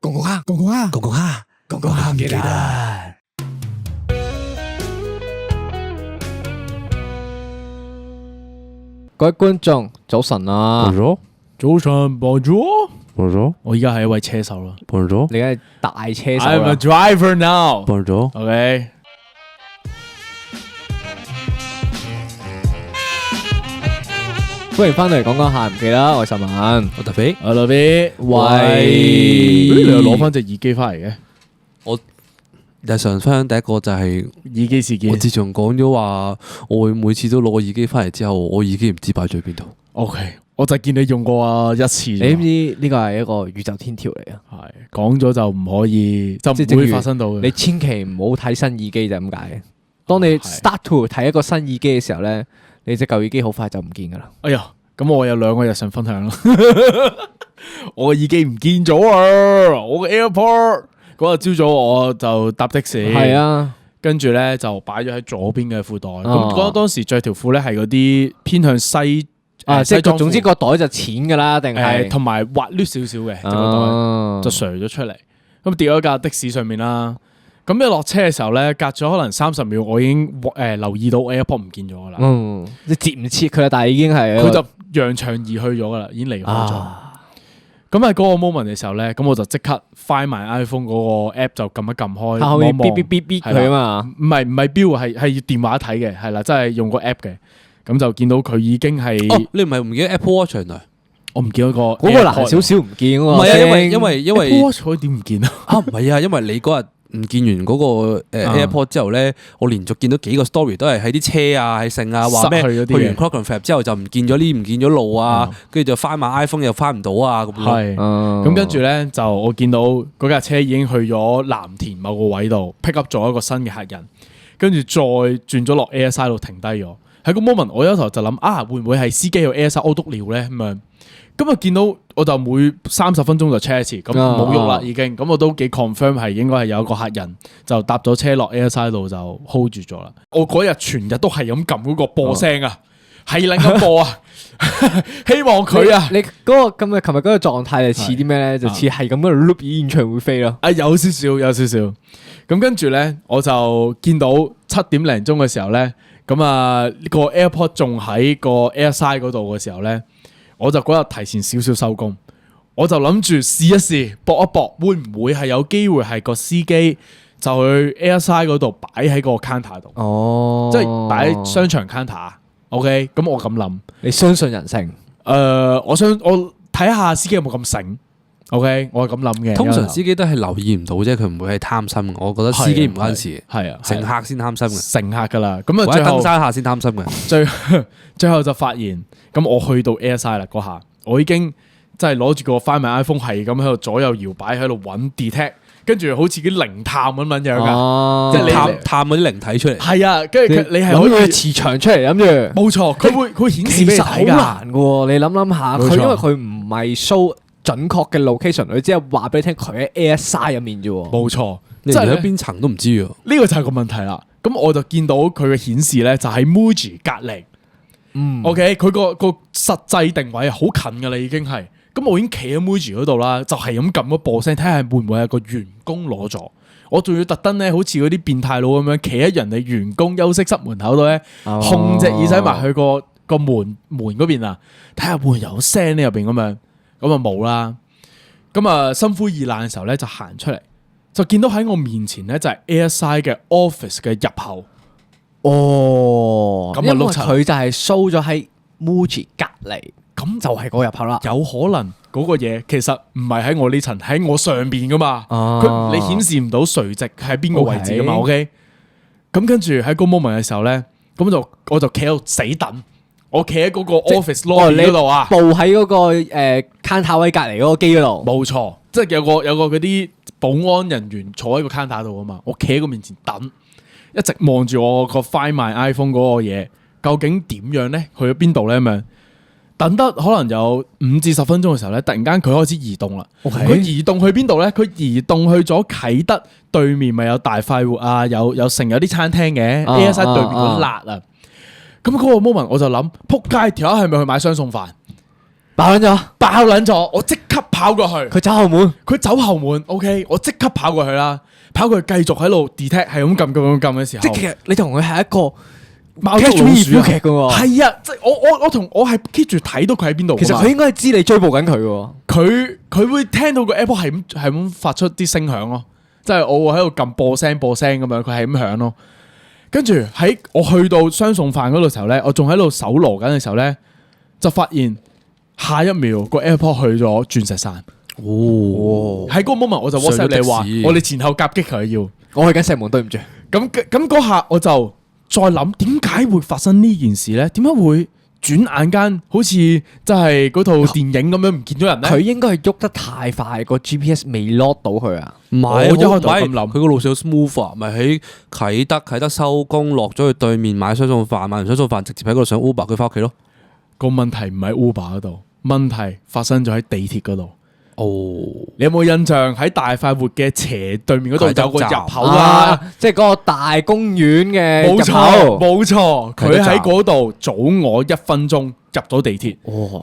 公公哈，公公哈，公公哈，公公哈唔記得。各位觀眾，早晨啊！早晨 ，Bonjour，Bonjour， 我而家係一位車手啦 Bonjour， 你係大車手，I'm a driver now。 Bonjour，OK。歡迎翻嚟講下，唔記得我係十萬，我特別，阿老 B， 喂，你又攞翻隻耳機翻嚟嘅？我日常分享第一個就係耳機事件。我自從講咗話，我會每次都攞個耳機翻嚟之後，我耳機唔知擺咗喺邊度。OK，我就見你用過一次。你知唔知呢個係一個宇宙天條嚟啊？係講咗就唔可以，就唔會發生到嘅。你千祈唔好睇新耳機就咁解。當你 start to 睇一個新耳機嘅時候咧，你隻舊耳機好快就唔見噶啦。哎呀，咁我有兩個日常分享啦。我個耳機唔見咗啊！我個 AirPod 嗰日朝早我就搭的士，係啊，跟住咧就擺咗喺左邊嘅褲袋。咁嗰當時着條褲咧係嗰啲偏向西即係總之個袋就淺噶啦，定係同埋滑溜少少嘅，個袋就垂咗出嚟。咁跌咗架的士上面啦。咁一落車嘅時候咧，隔咗可能30秒，我已經留意到 AirPod 唔見咗噶啦。你接唔切佢啦，但係已經係佢就揚長而去咗噶啦，已經離開咗。咁喺嗰個 moment 嘅時候咧，咁我就即刻 find 埋 iPhone 嗰個 app 就撳一撳開，可以嗶嗶嗶嗶佢啊嘛。唔係標，係要電話睇嘅，係啦，即係用個 app 嘅。咁就見到佢已經係你唔係唔記得 Apple Watch 原來？我唔見嗰個嗰個難少少唔見喎。唔係啊，因為 Apple Watch 可以點唔見啊？唔係啊，因為你嗰日唔見完嗰個AirPod 之後咧，我連續見到幾個 story 都係喺啲車啊、喺剩啊，話咩去完 Clockenflap 之後就唔見咗呢，唔見咗路啊，跟住就翻埋 iPhone 又翻唔到啊咁咯。係，咁跟住咧就我見到嗰架車已經去咗藍田某個位度 pick up 咗一個新嘅客人，跟住再轉咗落 Airside 度停低咗。喺個 moment 我有頭就諗會唔會係司機去 Airside 屙督尿咧咁樣？咁啊見到我就每30分鐘就 check 一次，咁冇喐啦已經，咁我都幾 confirm 係應該係有一個客人就搭咗車落 Airside 度就 hold 住咗啦。我嗰日全日都係咁撳嗰個播聲啊，係撚咁播啊，希望佢啊，你嗰個咁嘅琴日嗰個狀態就似啲咩咧？就似係咁喺度 loop 演唱會飛咯。有少少。咁跟住咧，我就見到7點零鐘嘅時候咧，咁啊個 AirPod 仲喺個 Airside 嗰度嘅時候咧。我就嗰日提前少少收工，我就諗住試一試，搏一搏，會唔會係有機會係個司機就去 Airside 嗰度擺喺個 counter 度？即係擺喺商場 counter。OK， 咁我咁諗。你相信人性？我睇下司機有冇咁醒。OK， 我係咁諗嘅。通常司機都係留意唔到啫，佢唔會係貪心。我覺得司機唔關事，係啊，乘客先貪心嘅。乘客噶啦，咁啊，或者登山客先貪心嘅。最後就發現，咁我去到 Airside 啦嗰下，我已經即係攞住個 Find My iPhone 係咁喺度左右搖擺喺度揾 detect，跟住好似啲靈探咁樣噶，即係你探嗰啲靈體出嚟。係啊，跟住你係可以磁場出嚟諗住。冇錯，佢會顯示俾你睇㗎。其實好難嘅，你諗下，佢因為佢唔係 show 準確嘅 location，佢只係話俾你聽佢喺 Airside 入面啫。冇錯，你連喺邊層都唔知喎。呢個就係個問題啦。咁我就見到佢嘅顯示咧，就喺 Muji 隔離。OK， 佢個實際定位好近噶啦，已經係。咁我已經企喺 Muji 嗰度啦，就係咁撳個播聲，睇下會唔會係個員工攞咗。我仲要特登咧，好似嗰啲變態佬咁樣，企喺人哋員工休息室門口度咧，控隻耳仔埋去個門嗰邊啊，睇下會唔會有聲喺入邊咁樣。咁啊冇啦。咁啊心灰意冷嘅時候咧，就行出嚟，就見到喺我面前咧就係 Airside 嘅 office 嘅入口。咁因為佢就係 show 咗喺 Muji 隔離，咁就係個入口啦。有可能嗰個嘢其實唔係喺我呢層，喺我上邊噶嘛。你顯示唔到垂直喺邊個位置噶嘛。OK， 咁跟住喺個 moment 嘅時候咧，我就企喺度死等。我企喺嗰個 office lobby 嗰度啊，佈喺嗰個counter 位隔離嗰個機嗰度。冇錯，即係有個嗰啲保安人員坐喺個 counter 度啊嘛。我企喺個面前等。一直望住我個 Find My iPhone 嗰個嘢，究竟點樣咧？去咗邊度咧？咁樣等得可能有5至10分鐘嘅時候咧，突然間佢開始移動啦。佢移動去邊度咧？佢移動去咗啟德對面，咪有大快活啊，有啲餐廳嘅 Airside 對面嗰辣啊。咁嗰個 moment 我就諗，撲街條友係咪去買雙餸飯？爆撚咗，爆撚咗，我即刻跑過去，佢走後門，佢走後門，OK，我即刻跑過去啦，跑過去繼續喺度 detect，係咁撳嘅時候，即係其實你同佢係一個貓捉老鼠劇嘅喎，係啊，即係我係 keep 住睇到佢喺邊度。其實佢應該係知你追捕緊佢嘅。佢會聽到個 AirPod 係咁發出啲聲響咯，即係我會喺度撳播聲咁樣，佢係咁響咯。跟住喺我去到雙餸飯嗰度時候咧，我仲喺度搜羅緊嘅時候咧，就發現下一秒個 AirPod 去咗鑽石山。哦，喺嗰個 moment 我就 WhatsApp 你話，我哋前後夾擊佢要。我去緊石門，對唔住。咁嗰下我就再諗，點解會發生呢件事咧？點解會轉眼間好似即係嗰套電影咁樣唔見咗人咧？佢應該係喐得太快，個 GPS 未 lock 到佢啊！唔係，我一開頭咁諗，佢個路線好 smooth 啊，咪喺啟德收工，落咗去對面買雙餸飯，買完雙餸飯直接喺嗰度上 Uber，佢翻屋企咯。個問題唔喺 Uber 嗰度，問題發生咗喺地鐵嗰度。哦，你有冇印象喺大快活嘅斜對面嗰度有個入口啊？即係嗰個大公園嘅入口。冇錯，佢喺嗰度早我1分鐘入到地鐵，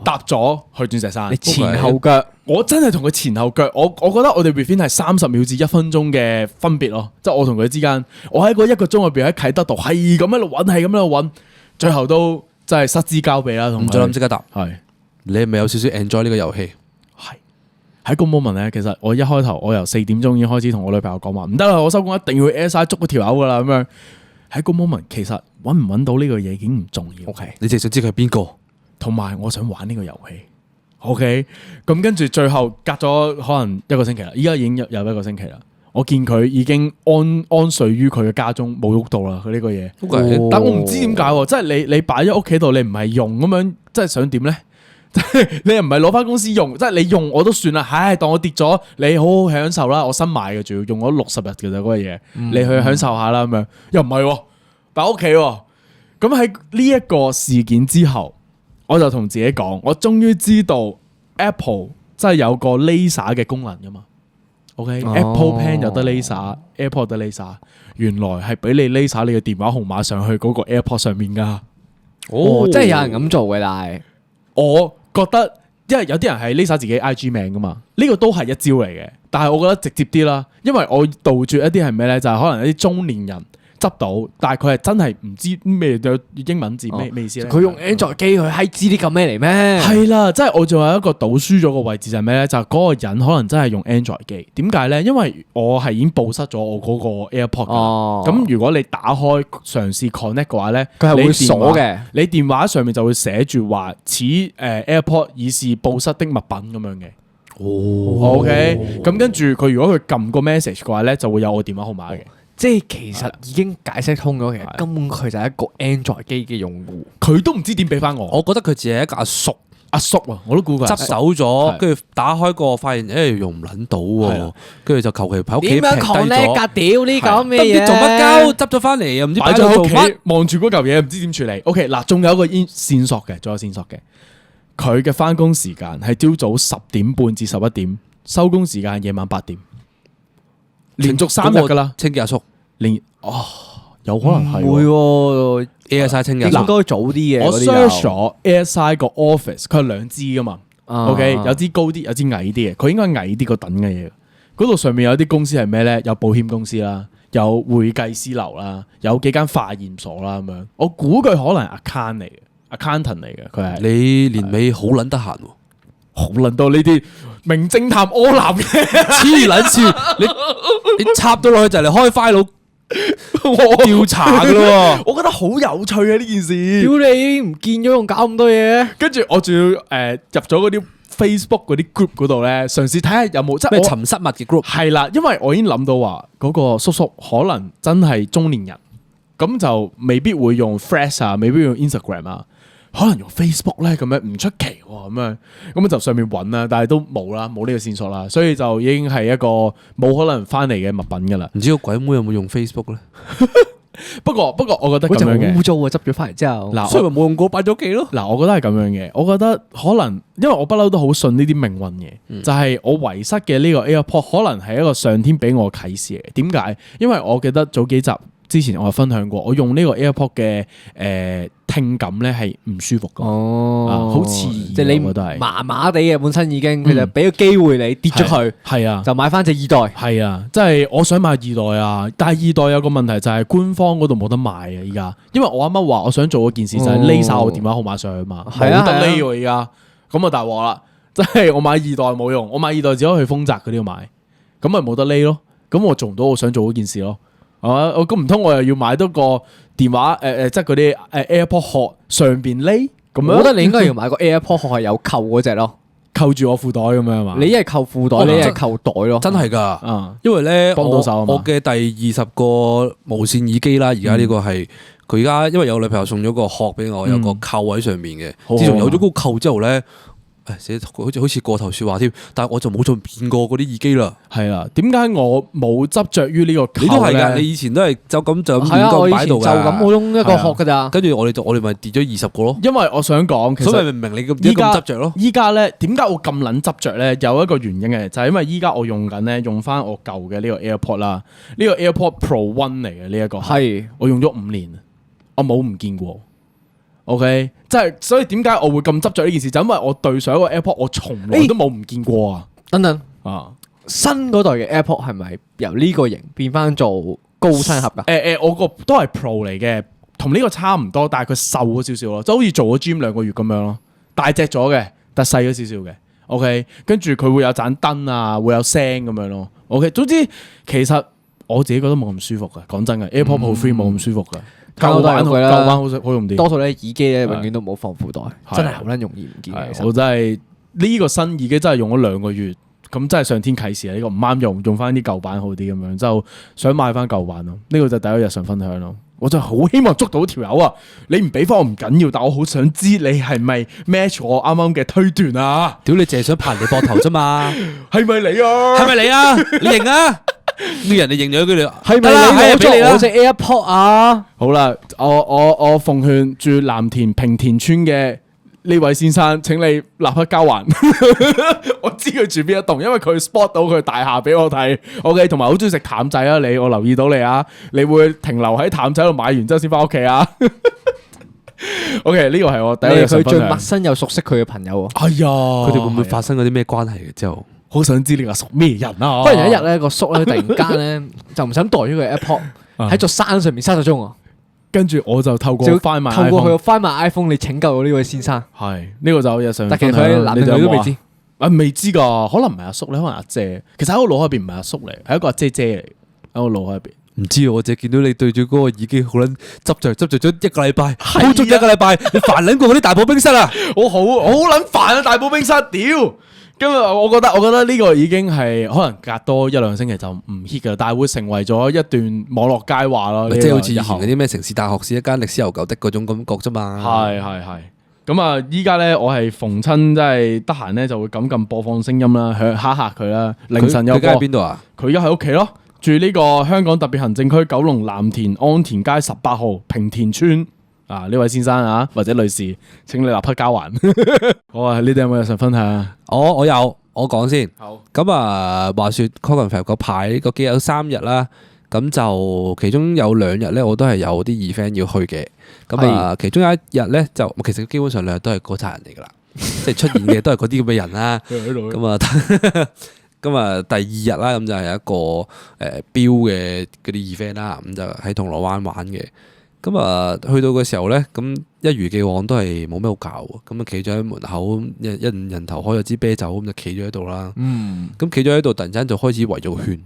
搭咗去鑽石山。你前後腳，我真係同佢前後腳，我覺得我哋 within 係30秒至1分鐘嘅分別咯，即係我同佢之間，我喺嗰1個鐘入邊喺啟德度係咁喺度揾，係咁喺度揾，最後都真係失之交臂啦。同唔再諗即刻答，係你係咪有少少 enjoy 呢個遊戲？喺個 moment 咧，其實我一開頭我由4點鐘已經開始同我女朋友講話，唔得啦，我收工一定要去 ASI 捉嗰條友噶啦咁樣。喺個 moment 其實揾唔揾到呢個嘢已經唔重要。OK，你淨係想知佢係邊個，同埋我想玩呢個遊戲。OK，咁跟住最後隔咗可能1個星期啦，依家已經有1個星期啦。我見佢已經安睡於佢嘅家中，冇喐到啦。佢呢個嘢，但我唔知點解，即係你擺喺屋企度，你唔係用咁樣，即係想點咧？你又唔係攞翻公司用，即係你用我都算啦。唉，當我跌咗，你好好享受啦。我新買嘅，仲要用咗60日嘅咋嗰個嘢，你去享受下啦咁樣。又唔係擺屋企。咁喺呢一個事件之後，我就同自己講，我終於知道 Apple 真係有個 Laser 嘅功能噶嘛。OK，Apple Pen 有得 Laser，AirPod 得 Laser，原來係俾你 Laser 你嘅電話號碼上去嗰個 AirPod 上面噶。哦，即係有人咁做嘅，但係我覺得，因為有啲人係 Laser 自己 IG 名噶嘛，呢個都係一招嚟嘅。但係我覺得直接啲啦，因為我杜絕一啲係咩咧，就係可能一啲中年人執到，但係佢係真係唔知咩嘅英文字咩意思咧。佢用 Android 機，佢係知啲咁咩嚟咩？係啦，即係我仲有一個賭輸咗個位置就係咩咧？就係嗰個人可能真係用 Android 機。點解咧？因為我係已經報失咗我嗰個 AirPod 㗎。咁如果你打開嘗試 connect 嘅話咧，佢係會鎖嘅。你電話上面就會寫住話此AirPod 已是報失的物品咁樣嘅。OK，咁跟住佢如果佢撳個 message 嘅話咧，就會有我電話號碼嘅。即係其實已經解釋通咗，其實根本佢就係一個 Android 機嘅用戶，佢都唔知點俾翻我。我覺得佢只係一個阿叔啊，我都估佢執手咗，跟住打開個發現，用唔撚到喎，跟住就求其喺屋企平低咗。點樣狂叻㗎？屌呢咁咩嘢？做乜鳩？執咗翻嚟又唔知擺咗喺屋企，望住嗰嚿嘢唔知點處理。OK，嗱，仲有一個線索嘅，仲有線索嘅。佢嘅翻工時間係朝早10點半至11點，收工時間係夜晚8點。連續3日㗎啦，清潔阿叔，有可能係會 ASI 清潔，應該早啲嘅。我 search 咗 ASI 個 office，佢係2支㗎嘛。OK，有支高啲，有支矮啲嘅，佢應該矮啲個等嘅嘢。嗰度上面有啲公司係咩咧？有保險公司啦，有會計師樓啦，有幾間化驗所啦咁樣。我估佢可能係 accountant 嚟嘅，佢係。你年尾好撚得閒喎。好撚到呢啲名偵探柯南嘅黐撚線，你插到落去就嚟開 file 調查噶咯。我覺得好有趣啊呢件事。屌你唔見咗，仲搞咁多嘢？跟住我仲要入咗嗰啲 Facebook 嗰啲 group 嗰度咧，嘗試睇下有冇即係咩尋失物嘅 group。係啦，因為我已經諗到話嗰個叔叔可能真係中年人，咁就未必會用 Threads 啊，未必用 Instagram 啊。可能用 Facebook 咧，咁樣唔出奇喎，咁就上面揾啦，但係都冇啦，冇呢個線索啦，所以就已經係一個冇可能翻嚟嘅物品噶啦。唔知個鬼妹有冇用 Facebook 咧？不過我覺得咁樣嘅，污糟啊！執咗翻嚟之後，嗱，所以咪冇用過，擺咗屋企咯。嗱，我覺得係咁樣嘅，我覺得可能因為我不嬲都好信呢啲命運嘅，就係我遺失嘅呢個 AirPod 可能係一個上天俾我嘅啟示嚟。點解？因為我記得早幾集之前我有分享過，我用呢個 AirPod 嘅聽感咧係唔舒服㗎。好刺耳，即係你我覺得係麻麻地嘅本身已經，佢就俾個機會你跌咗佢，係啊，就買翻隻二代。係啊，即係我想買二代啊，但係二代有個問題就係官方嗰度冇得賣啊，依家，因為我啱啱話我想做嗰件事就係匿晒我電話號碼上去嘛，冇得匿喎依家，咁啊大鑊啦，即係我買二代冇用，我買二代只可以去豐澤嗰啲度買，咁咪冇得匿咯，咁我做唔到我想做嗰件事咯，我咁唔通我又要買多個電話即係嗰啲AirPod 殼上邊匿？咁我覺得你應該要買個 AirPod 殼係有扣嗰隻咯，扣住我褲袋咁樣嘛？你一係扣褲袋，你一係扣袋咯。真係㗎，因為咧幫到手啊嘛。我嘅第20個無線耳機啦，而家呢個係佢而家因為有女朋友送咗個殼俾我，有個扣喺上面嘅。自從有咗嗰個扣之後咧。好似過頭説話添，但係我就冇再變過嗰啲耳機啦。係啦，點解我冇執着於呢個扣咧？你都係㗎，你以前都係就咁亂咁擺度㗎。就咁普通一個殼㗎咋。跟住我哋咪跌咗20個咯。因為我想講，其實所以明唔明你咁執着咯？依家咧點解我咁撚執着咧？有一個原因嘅，就係因為依家我用翻我舊嘅呢個 AirPod 啦，呢個 AirPod Pro One 嚟嘅呢一個係我用咗5年，我冇唔見過。OK， 即係所以點解我會咁執着呢件事？就因為我對上一個 AirPod 我從來都冇唔見過啊！等等啊，新嗰代嘅 AirPod 係咪由呢個型變翻做高身盒噶？我個都係 Pro 嚟嘅，同呢個差唔多，但係佢瘦咗少少咯，即係好似做咗 gym 2個月咁樣咯，大隻咗嘅，但係細咗少少嘅。OK， 跟住佢會有盞燈啊，會有聲咁樣咯。OK， 總之其實我自己覺得冇咁舒服嘅，講真嘅 AirPod Pro 3冇咁舒服嘅。舊版好用啲，多數咧耳機咧永遠都冇放褲袋，真係好撚容易唔見嘅。我真係呢個新耳機真係用咗2個月，咁真係上天啟示啊！呢個唔啱用翻啲舊版好啲咁樣，就想買翻舊版咯。呢個就第一個日常分享咯。我就好希望捉到條友啊！你唔俾翻我唔緊要，但我好想知你係咪 match 我啱啱嘅推斷啊！屌你淨係想拍人哋膊頭啫嘛？係咪你啊？係咪你啊？你認啊？呢人哋認咗佢哋，係咪你攞咗我隻 AirPod 啊？好啦，我奉勸住藍田平田村嘅呢位先生，請你立刻交還。我知佢住邊一棟，因為佢 spot 到佢大廈俾我睇。OK， 同埋好中意食淡仔啊！我留意到你啊，你會停留喺淡仔度買完之後先翻屋企啊？OK， 呢個係我第一個佢最陌生又熟悉佢嘅朋友。哎呀，佢哋會唔會發生嗰啲咩關係嘅之後？好想知你話屬咩人啊！忽然有一日咧，個叔咧突然間咧就唔想袋咗個 AirPod 喺座山上面失咗蹤啊！跟住我就透過佢翻買 iPhone，你拯救咗呢位先生。係呢個就日常。但其實佢男女都未知，未知噶，可能唔係阿叔咧，可能阿姐。其實喺我腦海入邊唔係阿叔嚟，係一個阿姐姐嚟。喺我腦海入邊，唔知我淨係見到你對住嗰個耳機好撚執着咗一個禮拜，好足一個禮拜，你煩撚過嗰啲大寶冰室啊！我好撚煩啊！大寶冰室，屌！今日我覺得呢個已經係可能隔多1-2星期就唔 hit 噶啦，但係會成為咗一段網絡佳話咯。即係好似以前嗰啲咩城市大學是一間歷史悠久的嗰種感覺啫嘛。係。咁啊，依家咧我係逢親即係得閒咧就會撳播放聲音啦，嚇佢啦。凌晨有播。佢喺邊度啊？佢而家喺屋企咯，住呢個香港特別行政區九龍藍田安田街18號平田村。啊！呢位先生啊，或者女士，請你立刻交還。好啊，你哋有冇日常分享啊？我有，我講先。好。咁啊，話說 Clockenflap 嗰排嗰幾有3日啦，咁就其中有2日咧，我都係有啲 event 要去嘅。咁啊，其中有一日咧，就其實基本上2日都係嗰扎人嚟噶啦，即係出現嘅都係嗰啲咁嘅人啦。咁啊，咁啊，第2日啦，咁就係一個標嘅嗰啲 event 啦，咁就喺銅鑼灣玩嘅。咁啊，去到嘅時候咧，咁一如既往都係冇咩好搞，咁啊企咗喺門口，一人頭開咗支啤酒，咁就企咗喺度啦。咁企咗喺度，突然間就開始圍咗個圈。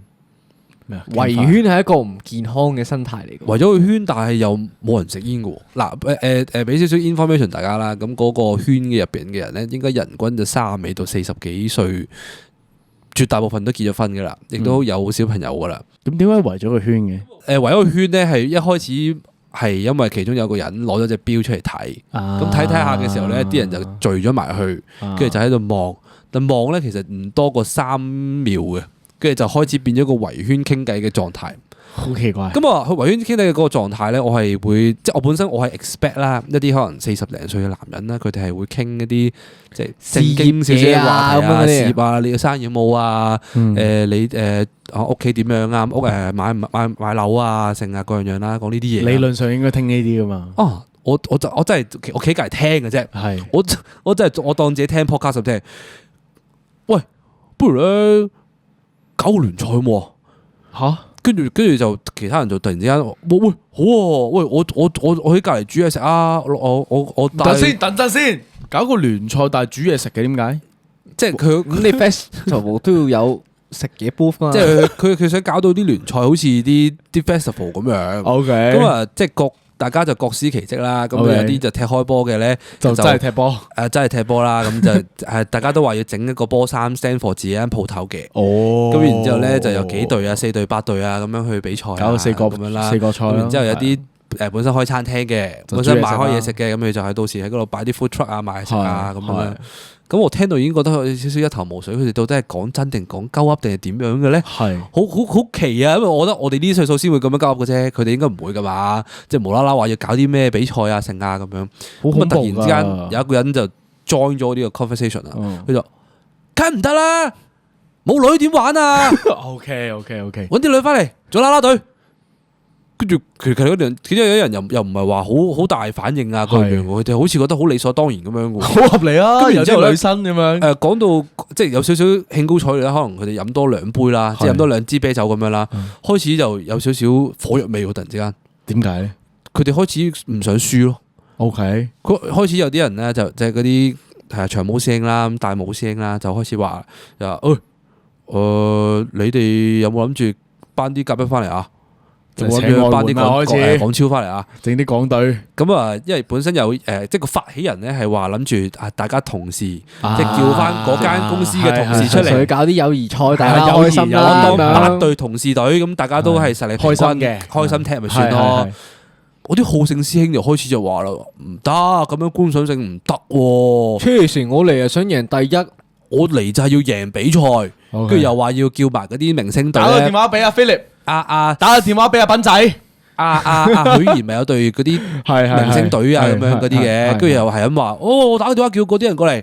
圍圈係一個唔健康嘅生態嚟嘅。圍咗個圈，但係又冇人食煙嘅。嗱，俾少少 information 大家啦。咁嗰個圈嘅入邊嘅人咧，應該人均就30尾到40幾歲，絕大部分都結咗婚噶啦，亦都有小朋友噶啦。咁點解圍咗個圈嘅？圍咗個圈咧，係一開始。係因為其中有個人攞咗隻錶出嚟睇，咁睇下嘅時候咧，啲人就聚咗埋去，跟住就喺度望，但望咧其實唔多過3秒嘅，跟住就開始變咗個圍圈傾偈嘅狀態。好奇怪。咁啊，去圍圈傾偈嘅嗰個狀態咧，我係會即係我本身我係 expect 啦，一啲可能40零歲嘅男人啦，佢哋係會傾一啲即係正經少少嘅話題啊，事業啊，你嘅生意有冇啊？你屋企點樣啊？屋買樓啊，剩啊各樣樣啦，講呢啲嘢。理論上應該聽呢啲噶嘛。哦，我真係我企隔離聽嘅啫。係，我真係我當自己聽 podcast 咁聽。喂，不如咧搞個聯賽喎嚇？跟住就其他人就突然之間，喂好喎，喂我喺隔離煮嘢食啊！我等陣先，搞個聯賽但係煮嘢食嘅點解？即係佢咁你 festival 都要有食嘢 booth 嘛？即係佢想搞到啲聯賽好似啲 festival 咁樣。OK，咁啊即係大家就各司其職啦。咁有啲就踢開波嘅咧，就真係踢波。真係踢波啦。咁就係大家都話要整一個波衫 stand for 自己間鋪頭嘅。哦。咁然之後咧就有幾隊啊4隊8隊啊咁樣去比賽。搞4個咁樣啦。4個賽。然之後有啲本身開餐廳嘅，本身賣開嘢食嘅，咁佢就係到時喺嗰度擺啲 food truck 啊賣食啊咁樣。咁我聽到已經覺得有少少一頭霧水，佢哋到底係講真定講鳩噏定係點樣嘅咧？係好奇啊！因為我覺得我哋呢啲歲數先會咁樣鳩噏嘅啫，佢哋應該唔會噶嘛，即係無啦啦話要搞啲咩比賽啊、剩啊咁樣。咁啊，突然之間有一個人就 join 咗呢個 conversation 啊，佢就梗唔得啦，冇女點玩啊 ？OK，揾啲女翻嚟做啦啦隊。跟住其實嗰啲人，其中有啲人又唔係話好大反應啊，嗰樣佢哋好似覺得好理所當然咁樣嘅，好合理啊！咁然之後女生咁樣，講到即係有少少興高采烈啦，可能佢哋飲多2杯啦，即係飲多2支啤酒咁樣啦，開始就有少少火藥味喎，突然之間。點解咧？佢哋開始唔想輸咯。OK，開始有啲人咧就係嗰啲長毛師兄啦、大毛師兄啦，就開始話你哋有冇諗住班啲嘉賓翻嚟啊？我要搬啲港超翻嚟啊！整啲港隊咁啊，因為本身有即係個發起人咧係話諗住大家同事即係叫翻嗰間公司嘅同事出嚟，佢搞啲友誼賽，大家開心啦。當8隊同事隊咁，大家都係實力開心嘅，開心踢咪算咯。我啲好勝師兄就開始就話啦，唔得，咁樣觀賞性唔得。黐線，我嚟係想贏第一，我嚟就係要贏比賽，跟住又話要叫埋嗰啲明星隊。打個電話俾阿 Philip。打個電話俾阿斌仔，許賢咪有隊嗰啲明星隊啊咁樣嗰啲嘅，跟住又係咁話，我打個電話叫嗰啲人過嚟，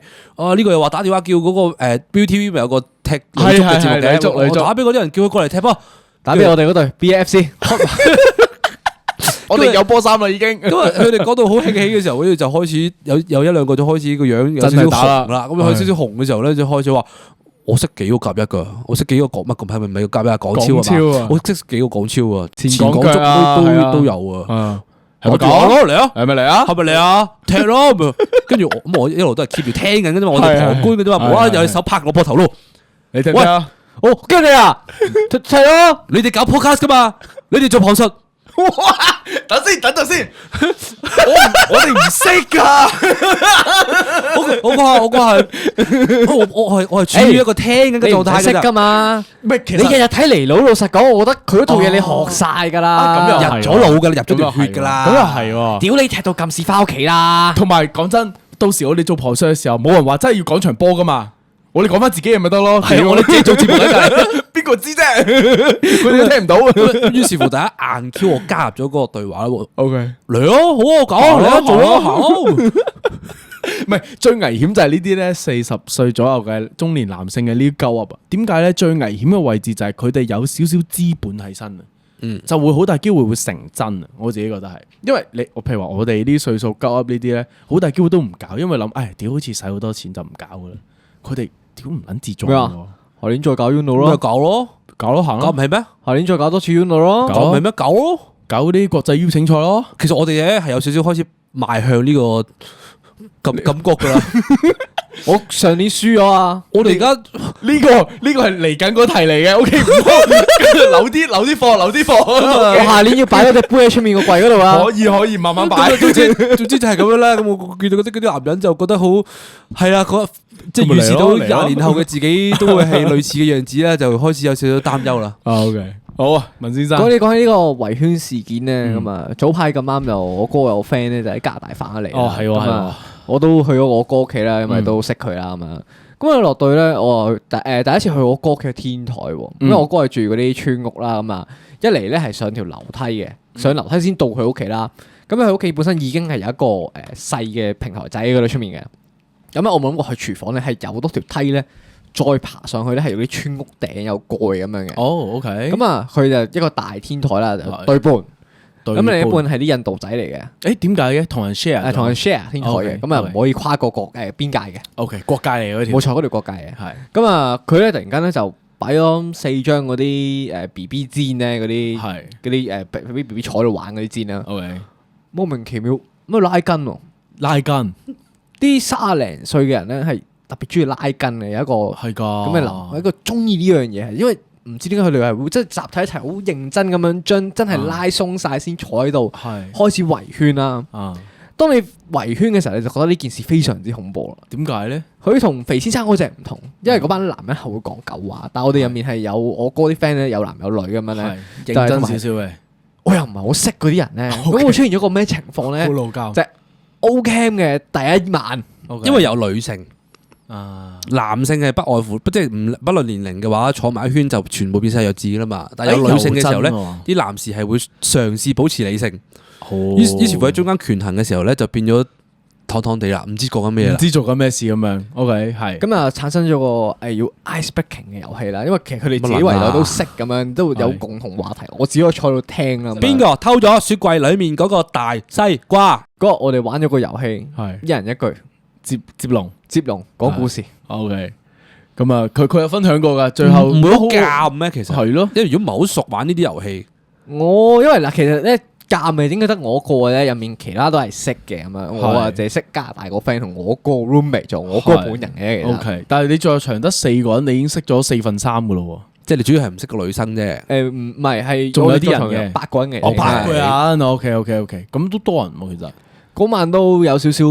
呢個又話打電話叫嗰個ViuTV 咪有個踢女足嘅節目嘅，我打俾嗰啲人叫佢過嚟踢波，打俾我哋嗰隊 BFC。我哋有波衫啦已經。咁啊，佢哋講到好興起嘅時候，跟住就開始有1-2個就開始個樣有少少紅啦。咁有少少紅嘅時候咧，就開始話。我識幾個甲一噶，我識幾個港乜咁係咪唔係個甲一港超啊？我識幾個港超啊，前港足都有啊。係咪講咯？嚟啊！係咪嚟啊？係咪嚟啊？踢咯！跟住我一路都係 keep 住聽緊嘅啫嘛，我哋旁觀嘅啫嘛，冇啦啦有手拍我膊頭咯。你聽唔聽啊？跟住你啊，踢咯！你哋搞 podcast 噶嘛？你哋做旁述。哇！等陣先，我哋唔識噶。我係處於一個聽緊嘅狀態識噶嘛？唔係，你日日睇尼佬，老實講，我覺得佢嗰套嘢你學晒噶啦，入咗腦噶啦，入咗條血噶啦。咁又係喎。屌你踢到咁屎翻屋企啦！同埋講真，到時我哋做旁述嘅時候，冇人話真係要講場波噶嘛。我哋講翻自己嘢咪得咯，係我哋自己做節目咧就係邊個知啫？佢哋都聽唔到。於是乎，大家硬 Q 我加入咗嗰個對話咯。OK，嚟咯，好啊，搞嚟啊，做咯，好。唔係最危險就係呢啲咧40歲左右嘅中年男性嘅呢啲鳩噏啊。點解咧？最危險嘅位置就係佢哋有少少資本喺身啊。就會好大機會會成真啊！我自己覺得係，因為譬如話我哋啲歲數鳩噏呢啲咧，好大機會都唔搞，因為諗屌好似使好多錢就唔搞噶啦。佢哋屌唔撚自重喎，下年再搞 Uno 咯，搞咯行咯，搞唔係咩？下年再搞多次 Uno 咯，搞唔係咩？搞咯，搞啲國際邀請賽咯。其實我哋咧係有少少開始邁向呢個感覺噶啦。我上年輸咗啊！我哋而家呢個係嚟緊嗰題嚟嘅，OK，留啲貨。我下年要擺嗰隻杯喺出面個櫃嗰度啊！可以慢慢擺。總之就係咁樣啦。咁我見到嗰啲男人就覺得好係啊，即係預示到20年後嘅自己都會係類似嘅樣子咧，就開始有少少擔憂啦。OK，好啊，文先生。講起呢個圍圈事件咧，咁啊早排咁啱又我哥有 friend 咧就喺加拿大翻咗嚟。係喎。我都去咗我哥屋企啦，因為都識佢啦咁啊。咁我落隊咧，我第一次去我哥屋企嘅天台喎，因為我哥係住嗰啲村屋啦，咁啊一嚟咧係上條樓梯嘅，上樓梯先到佢屋企啦。咁佢屋企本身已經係有一個細嘅平台仔嗰度出面嘅。咁我冇諗過去廚房咧係有多條梯咧，再爬上去咧係有啲村屋頂有蓋咁樣嘅。哦，OK。咁啊，佢就一個大天台啦，對半。咁另一半係啲印度仔嚟嘅。誒點解嘅？同人 share，同人 share 天台嘅，咁啊唔可以跨過邊界嘅。OK，國界嚟嗰條。冇錯，嗰條國界嘅。係。咁啊，佢咧突然間咧就擺咗4張嗰啲BB 氈咧，嗰啲俾 BB 坐喺度玩嗰啲氈啦。OK。莫名其妙咁拉筋喎，拉筋。啲30零歲嘅人咧係特別中意拉筋嘅，有一個係㗎。咁嘅諗，有一個中意呢樣嘢係因為。唔知點解佢哋係會即係集體一齊好認真咁樣將真係拉鬆晒先坐喺度，開始圍圈啦。當你圍圈嘅時候，你就覺得呢件事非常之恐怖啦。點解咧？佢同肥先生嗰隻唔同，因為嗰班男人係會講狗話，但係我哋入面係有我哥啲 friend 咧，有男有女咁樣咧，認真少少嘅。我又唔係好識嗰啲人咧，咁會出現咗個咩情況咧？就係 O Camp 嘅第一晚，因為有女性。男性係不外乎，即係不論年齡嘅話，坐埋一圈就全部變晒弱智噶啦嘛。但係有女性嘅時候咧，啲男士係會嘗試保持理性。於是乎喺中間權衡嘅時候咧，就變咗躺躺地啦，唔知講緊咩啦，唔知做緊咩事咁樣。OK， 係。咁啊，產生咗個要 ice breaking 嘅遊戲啦。因為其實佢哋自己圍內都識咁樣，都有共同話題。我只可以坐喺度聽啦。邊個偷咗雪櫃裡面嗰個大西瓜？嗰日我哋玩咗個遊戲，一人一句。接龍講故事。OK，咁啊，佢有分享過噶，最後唔會好尷咩？其實係咯，因為如果唔係好熟玩呢啲遊戲，因為嗱，其實咧尷咪應該得我個咧，入面其他都係識嘅咁樣。我啊淨係識加拿大個 friend 同我個 roommate 做我哥本人嘅。OK，但係你在場得4個人，你已經識咗3/4噶咯。即係你主要係唔識個女生啫。唔係，係仲有啲人嘅8個人嘅。8個人。OK，咁都多人喎，其實嗰晚都有少少。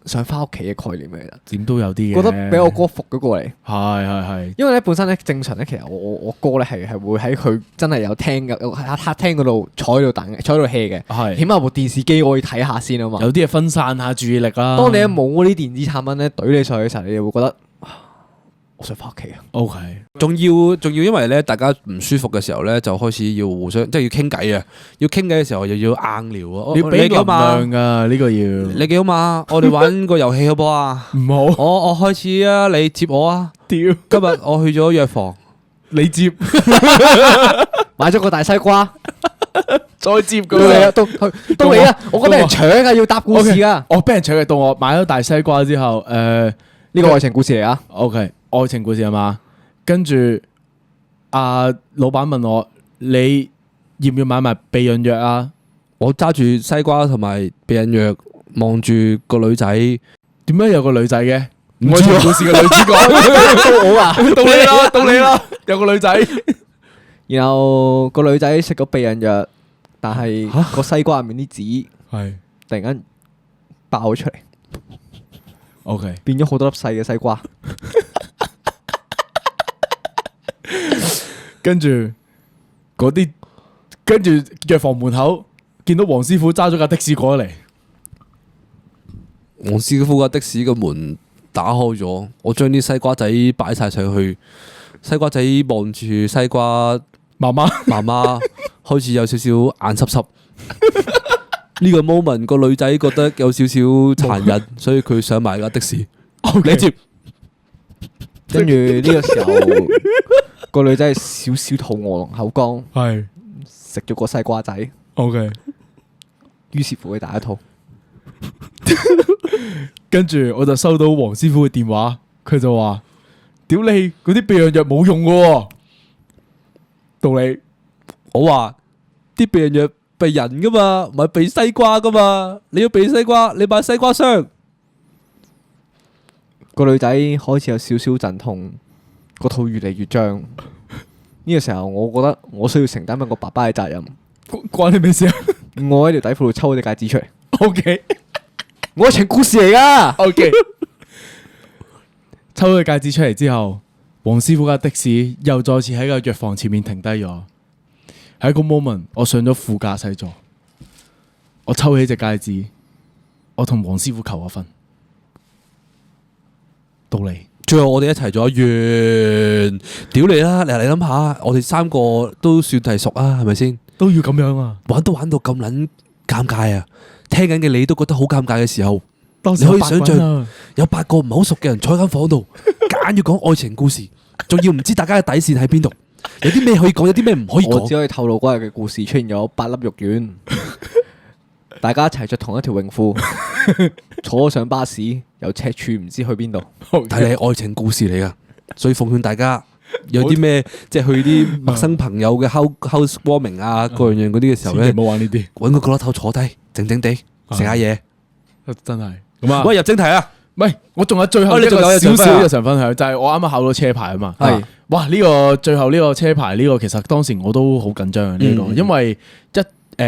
想翻屋企嘅概念嚟㗎，點都有啲嘅。覺得俾我哥服咗過嚟，係。因為咧本身咧正常咧，其實我哥咧係會喺佢真係有廳嘅喺客廳嗰度坐喺度等，坐喺度 hea 嘅。係，起碼部電視機我可以睇下先啊嘛。有啲嘢分散下注意力啦。當你一冇嗰啲電子產品咧懟你上去嘅時候，你就會覺得我想翻屋企啊。OK， 仲要，因為咧大家唔舒服嘅時候咧，就開始要互相即係要傾偈啊！要傾偈嘅時候又要硬聊啊！你要俾能量噶呢個要。你幾好嘛？我哋玩個遊戲好唔好啊？唔好。我開始啊！你接我啊！屌！今日我去咗藥房，你接。買咗個大西瓜，再接到你啊！到你啊！我覺得俾人搶噶，要搭故事噶。我俾人搶嘅，到我買咗大西瓜之後，呢個愛情故事嚟啊。OK， 愛情故事係嘛？跟住老闆問我，你要唔要買埋避孕藥啊？我揸住西瓜同埋避孕藥，望住個女仔。點解有個女仔嘅？愛情故事嘅女主角到我啊！到你啦！有個女仔，然後個女仔食咗避孕藥，但係個西瓜入面啲籽係突然間爆咗出嚟。OK， 變咗好多粒細嘅西瓜。跟住藥房門口見到黃師傅揸咗架的士過嚟。黃師傅架的士個門打開咗，我將啲西瓜仔擺晒上去。西瓜仔望住西瓜媽媽開始有少少眼濕濕。呢個 moment 個女仔覺得有少少殘忍，所以佢想買架的士。你接，跟住呢個時候個女仔少少肚餓口乾，係食咗個西瓜仔。OK， 於是乎佢打一套。跟住我就收到黃師傅嘅電話，佢就話：屌你嗰啲避孕藥冇用嘅。道理，我話啲避孕藥避人噶嘛，唔係避西瓜噶嘛。你要避西瓜，你買西瓜霜。個女仔開始有少少陣痛，個肚越嚟越脹。呢個時候，我覺得我需要承擔一個爸爸嘅責任。關你咩事啊？我喺條底褲度抽咗隻戒指出嚟。OK， 我愛情故事嚟噶。OK， 抽咗戒指出嚟之後，黃師傅架的士又再次喺個藥房前面停低咗。喺個 moment，我上咗副駕駛座，我抽起隻戒指，我同黃師傅求咗婚。到你最後我哋一齊咗完，屌你啦！你諗下，我哋三個都算係熟啊，係咪先？都要咁樣啊！玩到咁撚尷尬啊！聽緊嘅你都覺得好尷尬嘅時候，當時你可以想8個人象啊有8個唔係好熟嘅人坐喺間房度，夾硬要講愛情故事，仲要唔知大家嘅底線喺邊度，有啲咩可以講，有啲咩唔可以我只講。可以透露嗰日嘅故事出現咗8粒肉丸，大家一齊着同一條泳褲，坐上巴士，有赤柱唔知去邊度。但係你係愛情故事嚟噶，所以奉勸大家有啲咩即係去啲陌生朋友嘅 housewarming 啊，各樣嗰啲嘅時候咧，唔好玩呢啲，揾個角落頭坐低，靜靜地食下嘢。真係咁啊！喂，入正題啊！唔係，我仲有最後一個少少日常分享，就係我啱啱考到車牌啊嘛。係哇！呢個最後呢個車牌呢個其實當時我都好緊張嘅呢個，因為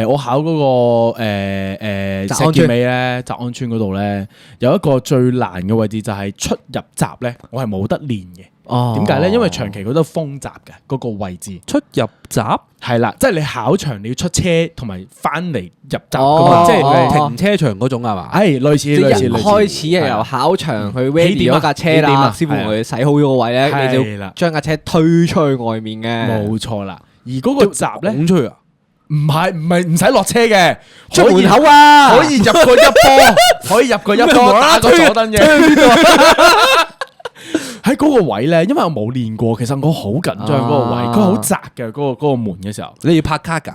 我考嗰個石硤尾咧，澤安村嗰度咧有一個最難嘅位置就係出入閘咧，我係冇得練嘅。哦點解咧？因為長期嗰度封閘嘅嗰個位置。出入閘係啦，即係你考場你要出車同埋翻嚟入閘哦噶嘛，即即係係停車場嗰種係嘛？係類似即係一類似類似開始係由考場去 ready 嗰架車啦，起點啊師傅同佢洗好咗個位咧，你就係啦將架車推出去外面嘅。冇錯啦。而嗰個閘咧，拱出去啊！唔使落車嘅，出門口啊，可以入過一波，可以入過一波打個左燈嘅。喺嗰個位咧，因為我冇練過，其實我好緊張嗰個位，佢好窄嘅嗰個門嘅時候，你要拍卡㗎，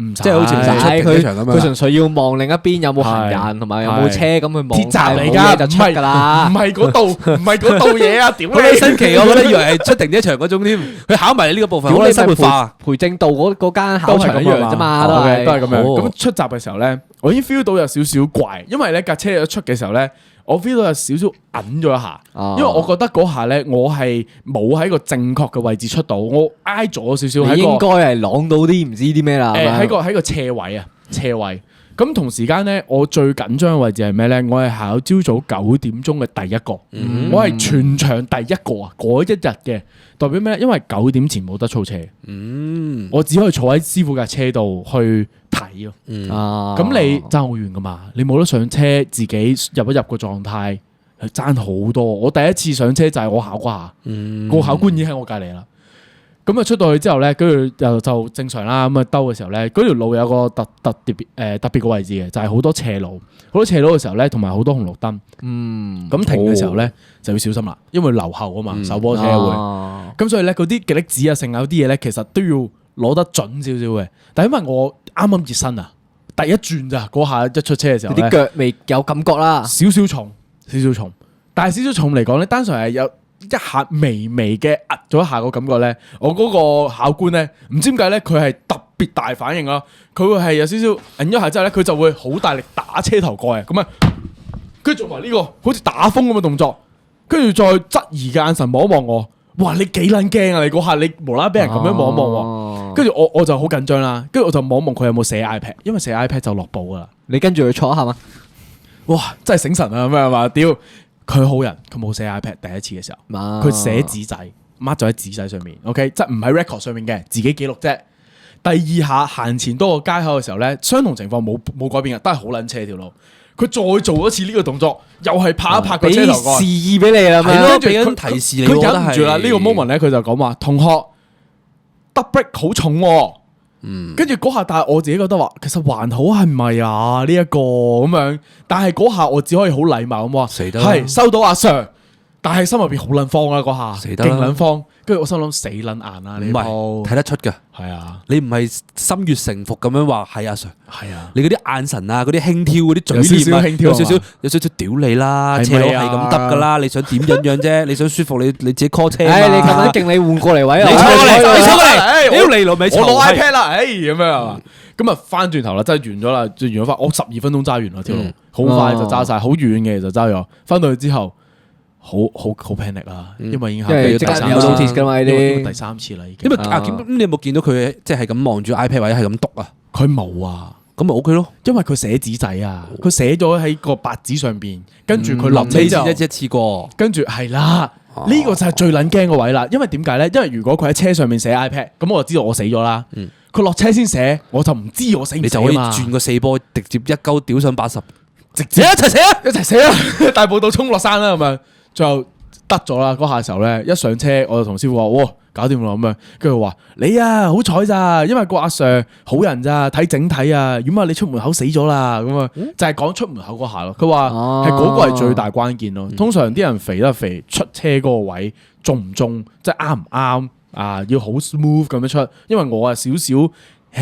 唔即係好似係出停車場咁樣佢純粹要望另一邊有冇行人同埋有冇車咁去望。鐵閘嚟冇㗎，嘢就出㗎啦。唔係嗰度，唔係嗰度嘢啊！屌好你，新奇，我覺得以為係出停車場嗰種添。佢考埋你呢個部分，好如果你生活化。培正道嗰間考場一樣啫嘛，都係都係咁樣。哦咁出閘嘅時候咧，我已經 feel 到有少少怪，因為咧架車一出嘅時候咧，我 feel 到有少少揞咗一下，哦因為我覺得嗰下咧，我係冇喺個正確嘅位置出到，我挨咗少少喺你應該個係啷到啲唔知啲咩啦。喺個斜位啊，斜位。咁同時間咧，我最緊張嘅位置係咩咧？我係考朝早9點鐘嘅第一個，我係全場第一個啊！嗰一日嘅代表咩？因為9點前冇得操車，我只可以坐喺師傅架車度去睇咯。啊，咁你爭好遠噶嘛？你冇得上車，自己入一入個狀態，係爭好多。我第一次上車就係我考嗰下，個考官已經喺我隔離啦。咁啊出到去之後咧，跟住又就正常啦。咁啊兜嘅時候咧，嗰條路有個特別嘅位置嘅，就係好多斜路，好多斜路嘅時候咧，同埋好多紅綠燈。咁停嘅時候咧就要小心啦，因為留後啊嘛，手波車會。咁所以咧嗰啲極力子啊，剩有啲嘢咧，其實都要攞得準少少嘅。但係因為我啱啱熱身啊，第一轉咋嗰下一出車嘅時候咧，啲腳未有感覺啦。少少重，但係少少重嚟講咧，單純係有一下微微嘅壓咗一下個感覺咧，我嗰個考官咧，唔知點解咧，佢係特別大反應咯，佢會係有少少揞咗下之後咧，佢就會好大力打車頭蓋啊，咁啊，跟住做埋呢個好似打風咁嘅動作，跟住再質疑嘅眼神望一望我，哇！你幾撚驚啊！你嗰下你無啦啦俾人咁樣望一望喎，跟住我就好緊張啦，跟住我就望一望佢有冇寫 iPad，因為寫 iPad 就落簿噶啦。你跟住佢坐一下嘛？哇！真係醒神啊咁樣係嘛？屌！佢好人，佢冇寫 iPad 第一次嘅時候，佢寫紙仔，mark 咗喺紙仔上面。OK，即係唔喺 record 上面嘅，自己記錄啫。第二下行前多個街口嘅時候咧，相同情況冇改變嘅，都係好撚斜條路。佢再做一次呢個動作，又係拍一拍個車頭蓋，示意俾你啦，係咯，跟俾緊提示你，佢忍唔住啦。呢個 moment 咧，佢就講話同學 double brake 好重喎。跟住嗰下，但係我自己覺得話，其實還好係咪啊？呢一個咁樣，但係嗰下我只可以好禮貌咁話，死得啦係收到阿 Sir，但係心入邊好撚慌啦嗰下，死得啦勁撚慌。跟住我心諗死撚硬啦，唔係睇得出㗎。係啊，你唔係心悅誠服咁樣話係阿 Sir，係啊，你嗰啲眼神啊，嗰啲輕佻嗰啲嘴有少臉啊，少輕佻有少少係嘛有少少屌你啦，係車佬咪啊係咁得噶啦，你想點樣啫？你想舒服你自己 call 車嘛。唉，你咁樣勁，你換過嚟位啊！你坐過嚟，你坐過嚟，唉屌你老味，我攞 iPad 啦，咁樣係嘛？咁啊翻轉頭啦，真係完咗啦，完咗翻，我12分鐘揸完啦條路，好快就揸晒，好遠嘅就揸咗。翻到去之後，好 panic 啦，因為已經因為即刻有 notice 㗎嘛呢啲因為第3次啦已經。因為咁你有冇見到佢即係咁望住 iPad 或者係咁篤啊？佢冇啊。咁咪 OK 咯，因為佢寫紙仔啊，佢寫咗喺個白紙上邊，跟住佢落車之後，一次過，跟住係啦，呢個就係最撚驚個位啦。因為點解咧？因為如果佢喺車上面寫 iPad，咁我就知道我死咗啦。佢落車先寫，我就唔知我死唔死你就可以嘛。轉個4波，直接一鳩屌上80，直接一齊寫啊！大步道衝落山啦咁樣，最後得咗啦，嗰下時候咧，一上車我就同師傅話：哇，搞掂啦咁樣。跟住佢話：你啊，好彩咋，因為個阿 Sir 好人咋，睇整體啊。如果唔係你出門口死咗啦咁啊，就係講出門口嗰下咯。佢話係嗰個係最大關鍵咯。通常啲人肥得肥，出車嗰個位中唔中，即係啱唔啱啊？要好 smooth 咁樣出，因為我係少少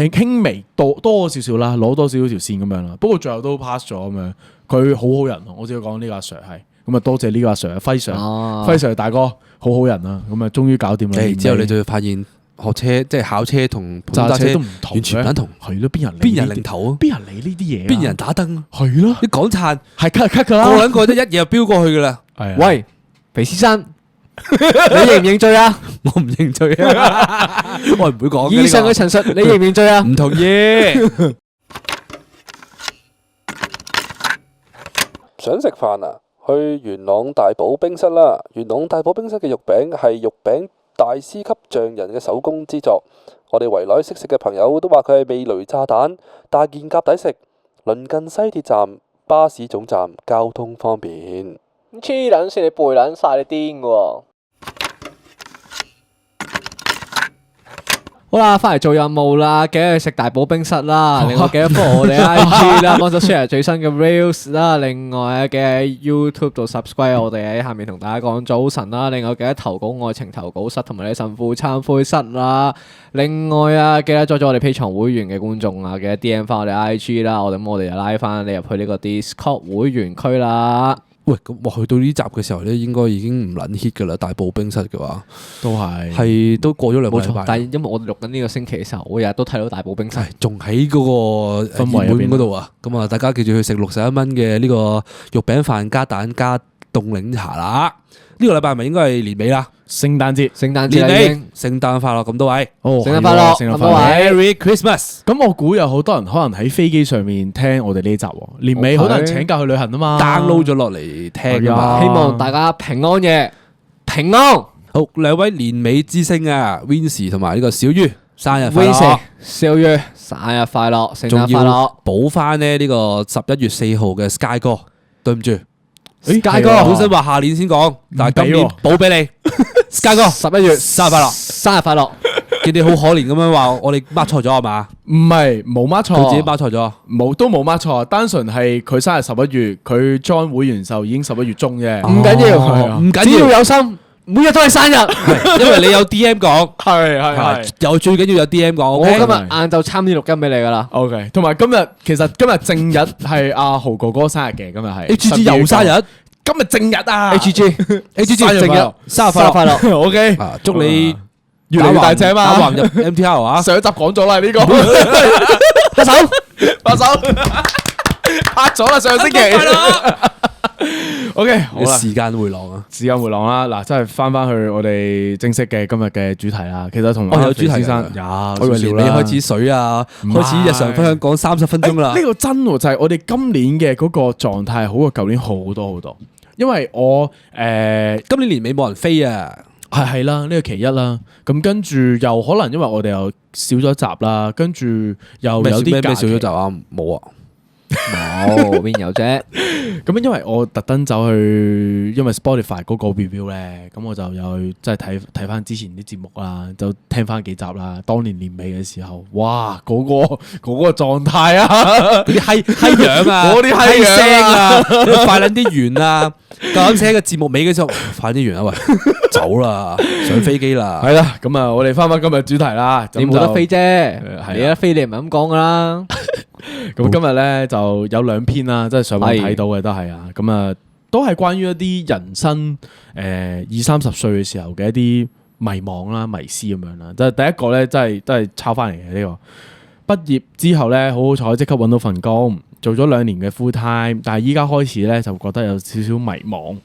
輕微多少少啦，攞多少少條線咁樣啦。不過最後都 pass 咗咁樣，佢好人，我只要講呢個阿 Sir 係。咁啊，多謝呢個阿 Sir 輝 Sir 大哥，好人啊！咁啊，終於搞掂啦。之後你就會發現學車即係考車同揸車都唔同，完全唔同。係咯，邊人領頭啊？邊人理呢啲嘢？邊人打燈？係咯，啲港燦係 cut 噶啦，個撚個都一嘢就飆過去噶啦。喂，肥先生，你認唔認罪啊？我唔認罪啊，我唔會講。以上嘅陳述，你認唔認罪啊？唔同意。想食飯啊？去元朗大寶冰室啦！元朗大寶冰室嘅肉餅係肉餅大師級匠人嘅手工之作，我哋圍內識食嘅朋友都話佢係味雷炸彈，大件夾抵食，鄰近西鐵站、巴士總站，交通方便。黐撚線，你背撚晒，你癲喎！好啦，翻嚟做任務啦，記得去食大寶冰室啦，另外記得 follow 我哋 IG 啦，幫手 share 最新嘅 reels 啦，另外記得喺 YouTube 度 subscribe 我哋喺下面同大家講早晨啦，另外記得投稿愛情投稿室同埋你神父懺悔室啦，另外記得咗我哋 Patreon 會員嘅觀眾啊，記得 DM 翻我哋 IG 啦，我哋就拉翻你入去呢個 Discord 會員區啦。喂，咁哇，去到呢集嘅時候咧，應該已經唔撚 hit 噶啦。大寶冰室嘅話，都過咗2個禮拜。但係因為我哋錄緊呢個星期嘅時候，我日日都睇到大寶冰室，仲喺嗰個氛圍入邊嗰度啊。咁啊，大家記住去食61蚊嘅呢個肉餅飯加蛋加凍檸茶啦。呢個禮拜係咪應該係年尾啦？聖誕節年尾，聖誕快樂咁多位，聖誕快樂咁多位 ，Merry Christmas。咁我估有好多人可能喺飛機上面聽我哋呢集，年尾好多人請假去旅行啊嘛 ，download 咗落嚟聽啊嘛。希望大家平安夜平安。好，2位年尾之星啊 ，Vincy 同埋呢個小於生日快樂，小於生日快樂，聖誕快樂。補翻呢個11月4號嘅 Sky 哥，對唔住。Sky 哥本身話下年先講，但係今年補俾你。Sky 哥11月生日快樂，生日快樂！見你好可憐咁樣話，我哋 mark 錯咗係嘛？唔係冇 mark 錯，佢自己 mark 錯咗，都冇 mark 錯，單純係佢生日11月，佢 join 會員時候已經11月中啫。唔緊要，唔緊要，只要有心，每日都係生日。因為你有 DM 講，係有最緊要有 DM 講。我今日晏晝參啲錄音俾你噶啦。OK，同埋今日正日係阿豪哥哥生日嘅，今日係 HG 又生日。今日正日啊 HG 生日快樂 OK， 祝你越嚟越大隻嘛，打橫入 MTR 啊！上一集講咗啦呢個，拍手拍咗啦，上星期 OK 好啦，時間回廊啊，時間回廊啦，嗱，真係翻去我哋正式嘅今日嘅主題啦。其實同有主題先生有年尾開始水啊，開始日常分享講30分鐘啦。呢個真就係我哋今年嘅嗰個狀態好過舊年好多好多，因為我今年年尾冇人飛啊，係啦，呢個其一啦。咁跟住又可能因為我哋又少咗集啦，跟住又有啲咩少咗集啊？冇啊。冇邊有啫？咁因為我特登走去，因為 Spotify 嗰個 review 咧，咁我就有去即係睇翻之前啲節目啦，就聽翻幾集啦。當年年尾嘅時候，哇，嗰個狀態啊，嗰啲閪樣啊，嗰啲閪聲啊，快撚啲完啊！夠膽寫個節目尾嘅時候，快啲完啊！喂，走啦，上飛機啦。係啦，咁啊，我哋翻返今日主題啦。你冇得飛啫，你一飛你唔係咁講噶啦。咁今日咧就有2篇啦，即係上網睇到嘅都係啊，咁啊都係關於一啲人生20-30歲嘅時候嘅一啲迷惘啦、迷思咁樣啦。即係第一個咧，真係抄翻嚟嘅呢個。畢業之後咧，好彩即刻揾到份工，做咗2年嘅 full time，但係依家開始咧就覺得有少少迷惘。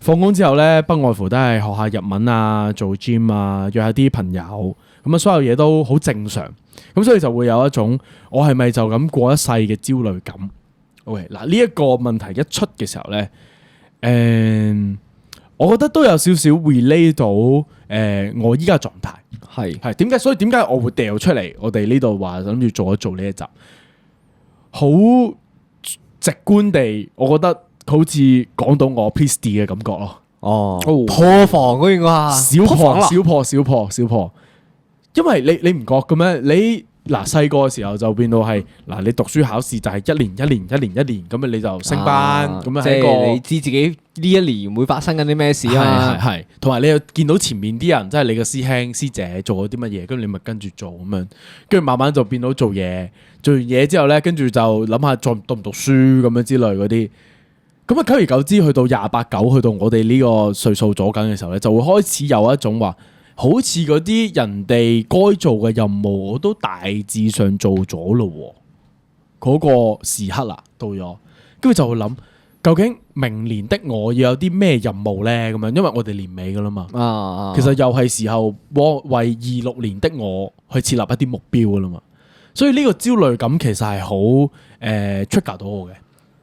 放工之後咧，不外乎都係學下日文啊、做 gym 啊、約下啲朋友，咁啊所有嘢都好正常。咁所以就會有一種我係咪就咁過一世嘅焦慮感。OK， 嗱呢一個問題一出嘅時候咧，我覺得都有少少 relate 到我依家狀態係點解？所以點解我會掉出嚟？我哋呢度話諗住做呢一集，好直觀地，我覺得好似講到我 PhD 嘅感覺咯。哦，破防嗰應該啊，小破，因為你唔覺嘅咩？你嗱細個嘅時候就變到係嗱，你讀書考試就係一年咁你就升班咁樣，即係你知自己呢一年會發生緊啲咩事啊？係，同埋你又見到前面啲人，即係你嘅師兄師姐做咗啲乜嘢，跟住你咪跟住做咁樣，跟住慢慢就變到做嘢，做完嘢之後咧，跟住就諗下再讀唔讀書咁樣之類嗰啲。咁啊，久而久之去到28、9，去到我哋呢個歲數咗緊嘅時候咧，就會開始有一種話，好似嗰啲人哋該做嘅任務，我都大致上做咗咯喎。嗰個時刻啦，到咗，跟住就會諗，究竟明年的我要有啲咩任務咧？咁樣，因為我哋年尾噶啦嘛，其實又係時候為26年的我去設立一啲目標噶啦嘛。所以呢個焦慮感其實係好trigger 到我嘅。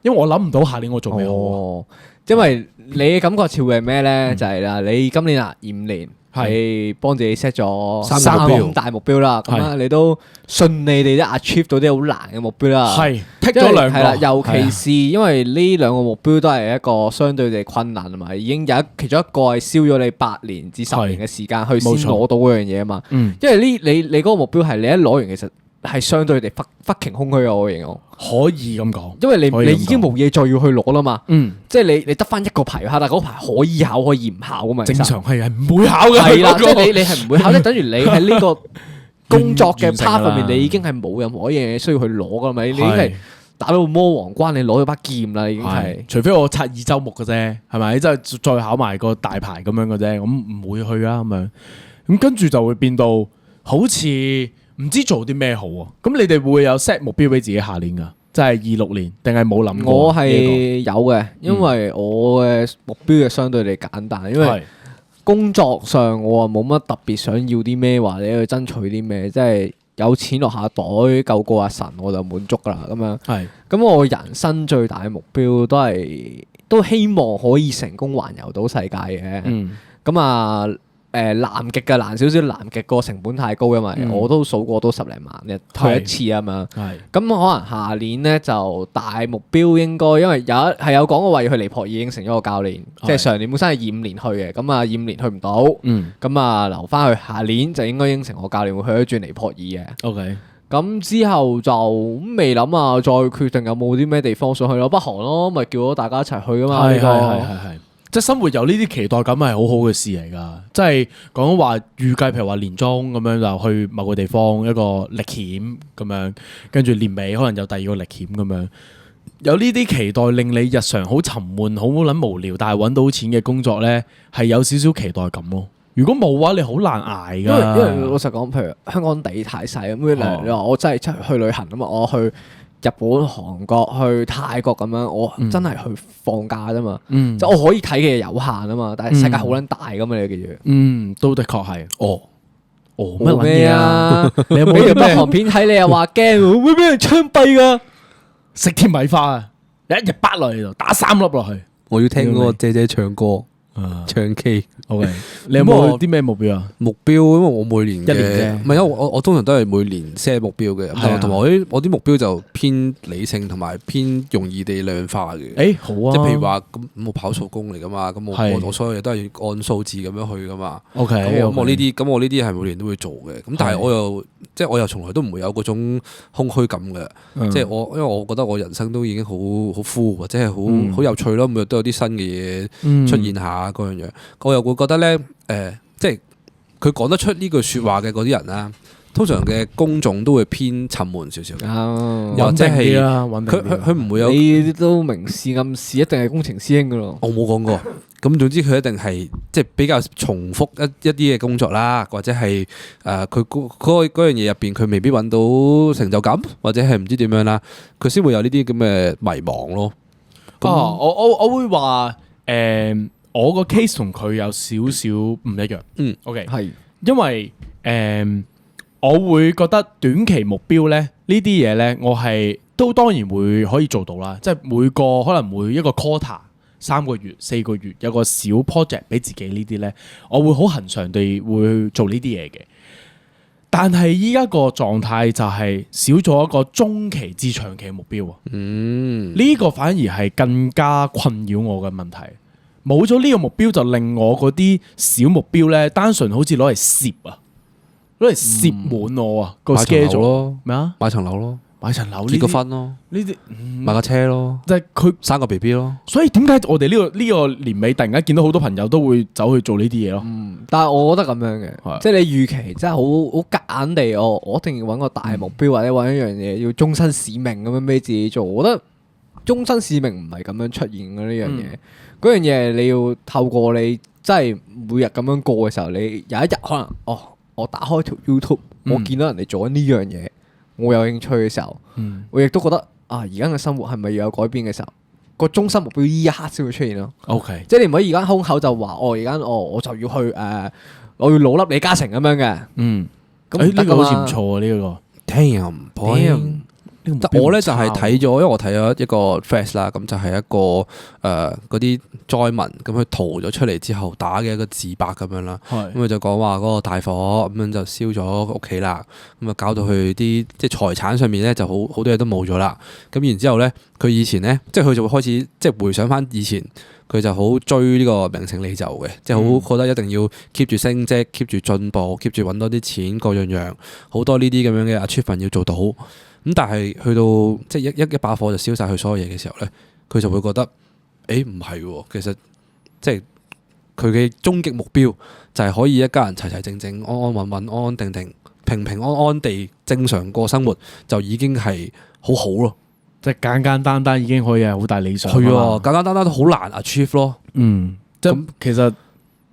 因為我諗唔到下年我做咩好，因為你嘅感覺似會係咩咧？就係啦，你今年25年係幫自己 set 咗3個大目標啦，咁啊你都順利地 achieve 到啲好難嘅目標啦，係剔咗2個，係啦，尤其是因為呢2個目標都係一個相對地困難啊嘛，已經有其中一個係燒咗你8年至10年嘅時間去先攞到嗰樣嘢啊嘛，因為你嗰個目標係你一攞完其實係相對地fucking空虛啊！我形容可以咁講，因為你已經冇嘢再要去攞啦嘛。即係你得翻一個牌考，但係嗰牌可以考可以唔考噶嘛。正常係唔會考嘅。係啦，即係你係唔會考，即係等於你喺呢個工作嘅 part 入面，你已經係冇任何一樣嘢需要去攞噶嘛。你已經係打到魔王關，你攞咗把劍啦，已經係。除非我擦2周目嘅啫，係咪？即係再考埋個大牌咁樣嘅啫，咁唔會去啦咁樣。咁跟住就會變到好似。唔知做啲咩好啊？咁你哋會有 set 目標俾自己下年噶？即係26年，定係冇諗過？我係有嘅，因為我嘅目標係相對地簡單，因為工作上我啊冇乜特別想要啲咩，或者去爭取啲咩，即係有錢落下袋夠過阿神我就滿足噶啦咁樣。係咁，我人生最大嘅目標都希望可以成功環遊到世界嘅。咁啊。南極嘅難少少，南極個成本太高，因為我都數過都10零萬去一次啊嘛。咁可能下年咧就大目標應該，因為有講過話要去尼泊爾，應承咗個教練，即係上年本身係25年去嘅，咁啊25年去唔到，咁啊留翻去下年就應該應承我教練會去一轉尼泊爾嘅。OK，咁之後就未諗啊，再決定有冇啲咩地方想去咯，北韓咯，咪叫咗大家一齊去噶嘛。係。即係生活有呢啲期待感係好好嘅事嚟㗎，即係講話預計譬如話年中咁樣就去某個地方一個歷險咁樣，跟住年尾可能有第2個歷險咁樣，有呢啲期待令你日常好沉悶、好撚無聊，但係揾到錢嘅工作咧係有少少期待感咯。如果冇嘅話，你好難捱㗎。因為老實講，譬如香港地太細咁，你話我真係出去旅行啊嘛，我去日本、韓國、去泰國咁樣，我真係去放假啫嘛。即係我可以睇嘅嘢有限啊嘛，但係世界好撚大噶嘛，你記住。都的確係。乜咩啊？你有冇啲北韓片睇？你又話驚會俾人槍斃噶？食添米花啊！一日8落嚟度，打3粒落去。我要聽嗰個姐姐唱歌。唱 K， OK， 你有冇啲咩目標啊？目標，因為我每年嘅，唔係因為我通常都係每年 set 目標嘅，同埋我啲目標就偏理性同埋偏容易地量化嘅。好啊，即係譬如話咁，我跑數工嚟噶嘛，咁我所有嘢都係按數字咁樣去噶嘛。OK， 咁我呢啲係每年都會做嘅。咁但係我又從來都唔會有嗰種空虛感嘅。即係因為我覺得我人生都已經好 full 或者係好有趣咯，每日都有啲新嘅嘢出現下。嗰樣嘢，我又會覺得咧，即係佢講得出呢句説話嘅嗰啲人啦，通常嘅工種都會偏沉悶少少，或者係佢唔會有。你都明示暗示，一定係工程師兄噶咯。我冇講過。咁總之佢一定係即係比較重複一啲嘅工作啦，或者係佢嗰樣嘢入邊佢未必揾到成就感，或者係唔知點樣啦，佢先會有呢啲咁嘅迷茫咯。我會話我個 case 同佢有少少唔一樣。OK， 係，因為我會覺得短期目標咧，呢啲嘢咧，我係都當然會可以做到啦。即係可能每一個 quarter 3個月、4個月有個小 project 俾自己呢啲咧，我會好恆常地會做呢啲嘢嘅。但係依家個狀態就係少咗一個中期至長期嘅目標啊。呢個反而係更加困擾我嘅問題。冇咗呢個目標就令我嗰啲小目標咧，單純好似攞嚟攝啊，攞嚟攝滿我啊個買層樓 schedule 咯，咩啊？買層樓咯，買層樓結個婚咯，呢啲買架車咯，即係佢。生個 BB 咯。所以點解我哋呢個年尾突然間見到好多朋友都會走去做呢啲嘢咯？但係我覺得咁樣嘅，係即係你預期真係好夾硬地，我一定要揾個大目標或者揾一樣嘢要終身使命咁樣俾自己做。我覺得終身使命唔係咁樣出現嘅呢樣嘢，嗰樣嘢你要透過你真係每日咁樣過嘅時候，你有一日可能我打開條 YouTube，我見到人哋做緊呢樣嘢，我有興趣嘅時候，我亦都覺得而家嘅生活係咪要有改變嘅時候，個終身目標呢一刻先會出現咯。OK，即係你唔可以而家空口就話而家我就要去我要老笠李嘉誠咁樣嘅。咁呢個好似唔錯啊！呢個聽又唔point。我咧就係睇咗，因為我睇咗一個 Threads 啦，咁就係一個嗰啲災民咁佢逃咗出嚟之後打嘅一個自白咁樣啦。咁佢就講話嗰個大火咁樣就燒咗屋企啦，咁啊搞到佢啲即係財產上面咧就好多嘢都冇咗啦。咁然之後咧，佢以前咧即係佢就會開始即係回想翻以前，佢就好追呢個名成利就嘅，即係好覺得一定要 keep 住升職、keep 住進步、keep 住揾多啲錢，各樣好多呢啲咁樣嘅 achievement 要做到。咁但係去到即係一把火就燒晒佢所有嘢嘅時候咧，佢就會覺得，唔係喎，其實即係佢嘅終極目標就係可以一家人齊齊整整、安安穩穩、安安定定、平平安安地正常過生活，就已經係好好咯。即係簡簡單單已經可以係好大理想。係啊，簡簡單單都好難 achieve 咯。即係其實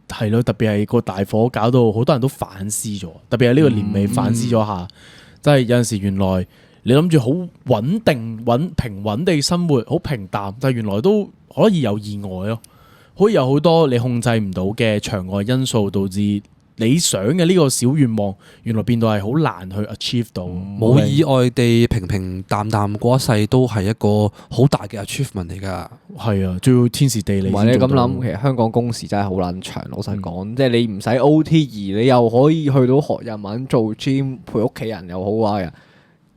係咯，特別係個大火搞到好多人都反思咗，特別係呢個年尾反思咗下，即係有陣時原來。你諗住好穩定、平穩地生活，好平淡，但係原來都可以有意外咯，可以有好多你控制唔到嘅場外因素，導致你想嘅呢個小願望，原來變到係好難去 achieve 到。冇意外地平平淡淡過一世，都係一個好大嘅 achievement 嚟㗎。係啊，仲要天時地利。同埋你咁諗，其實香港工時真係好撚長。老實講，即係你唔使 OT，而你又可以去到學日文、做 gym、陪屋企人又好啊，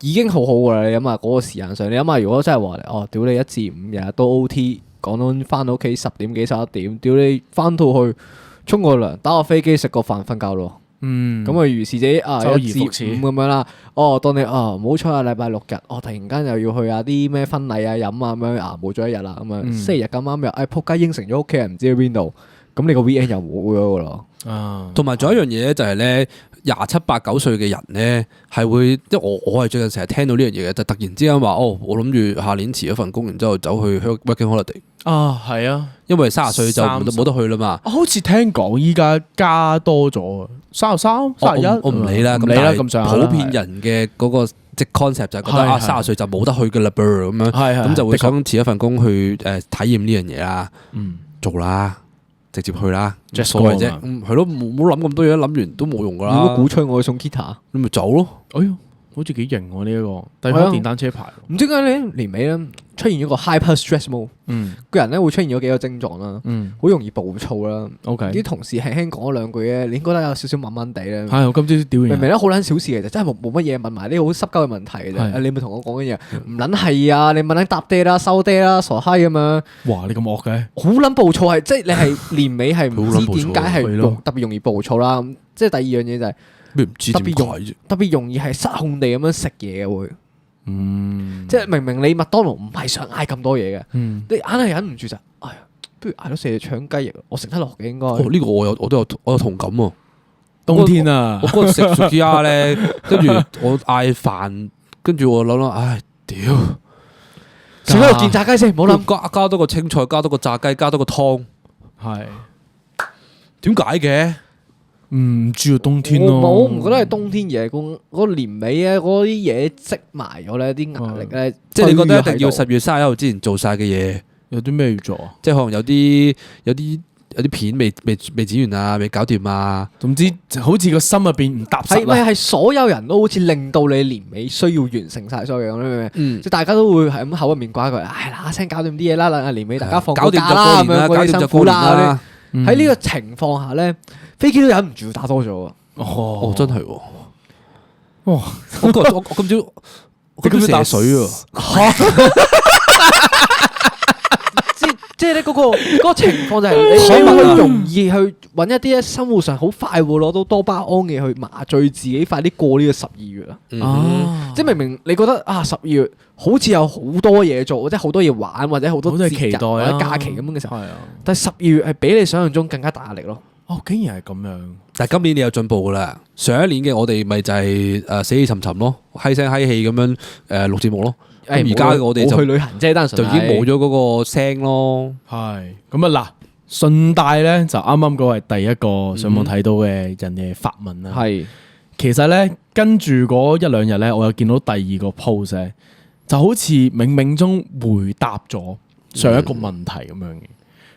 已經好好㗎啦！你諗下嗰個時間上，你諗下如果真係話屌你1至5日都 OT，講到翻到屋企10點幾11點，屌你翻到去沖個涼、打個飛機、食個飯、瞓覺咯。咁啊，如是者1至5咁樣啦。當你唔好彩啊，禮拜6日，突然間又要去啲咩婚禮啊、飲啊咁樣冇咗一日啦。咁啊，星期日咁啱又仆街應承咗屋企人唔知去邊度，咁你個 weekend 又冇咗㗎咯。同埋仲有一樣嘢咧，就係咧27、8、9歲嘅人咧，係會即係我係最近成日聽到呢樣嘢嘅，就突然之間話我諗住下年辭咗份工，然之後走去 working holiday。係啊，因為30歲就冇得去啦嘛。好似聽講依家加多咗33、31，我唔理啦。咁但係普遍人嘅嗰個即 concept 就係覺得30歲就冇得去嘅啦噃咁樣，咁就會想辭一份工去體驗呢樣嘢啦。做啦。直接去啦，即係所謂啫，係咯，冇諗咁多嘢，諗完都冇用噶啦。如果鼓吹我去送 guitar，你咪走咯。哎喲，好似幾型喎呢一個，第翻電單車牌。唔知點解咧年尾咧出現咗個 hyper stress mode，個人咧會出現咗幾個症狀啦，好容易暴躁啦。啲同事輕輕講咗兩句咧，你應該都有少少悶悶地咧。係我今朝屌完，明明咧好撚小事嘅，就真係冇乜嘢，問埋啲好濕鳩嘅問題嘅啫。你咪同我講緊嘢，唔撚係啊！你問撚搭爹啦、收爹啦、傻閪咁樣。哇！你咁惡嘅，好撚暴躁係，即係你係年尾係唔知點解係特別容易暴躁啦。即係第二樣嘢就係特別容易係失控地咁樣食嘢嘅會。即係明明你麥當勞唔係想嗌咁多嘢嘅，你硬係忍唔住就，哎呀，不如嗌多4隻腸雞翼，我食得落嘅應該。呢個我有同感喎。冬天啊，我嗰日食 Sukiya 咧，跟住我嗌飯，跟住我諗，唉，屌，食多件炸雞先，唔好諗。加多個青菜，加多個炸雞，加多個湯，係點解嘅？唔知冬天咯，我唔覺得係冬天嘢，嗰個年尾咧，嗰啲嘢積埋咗咧，啲壓力咧，即係你覺得一定要10月31號之前做晒嘅嘢，有啲咩要做啊？即係可能有啲片未剪完啊，未搞掂啊。總之好似個心入邊唔踏實啦。係所有人都好似令到你年尾需要完成晒所有嘢咁樣，即係大家都會係咁口入面掛一句，唉嗱聲搞掂啲嘢啦，年尾大家放個假啦，咁樣嗰啲辛苦啦。喺呢個情況下咧，飛機都忍唔住打多咗。哦，真係喎！哇！我今朝射水啊！即係咧嗰個情況就係你會容易去揾一啲生活上好快會攞到多巴胺嘅去麻醉自己，快啲過呢個12月啊！即係明明你覺得啊12月好似有好多嘢做，或者好多嘢玩，或者好多節日期待或者假期咁樣嘅時候，係啊，但係12月係比你想象中更加大壓力咯。哦，竟然係咁樣。但係今年你有進步噶啦，上一年嘅我哋咪就係死氣沉沉咯，閪聲閪氣咁樣錄節目咯。而家我哋就去旅行啫，單純就已經冇咗嗰個聲咯。係咁啊嗱，順帶咧就啱啱嗰個係第一個上網睇到嘅人嘅發問啦。係其實咧跟住嗰一兩日咧，我又見到第二個 post 咧，就好似冥冥中回答咗上一個問題咁樣嘅。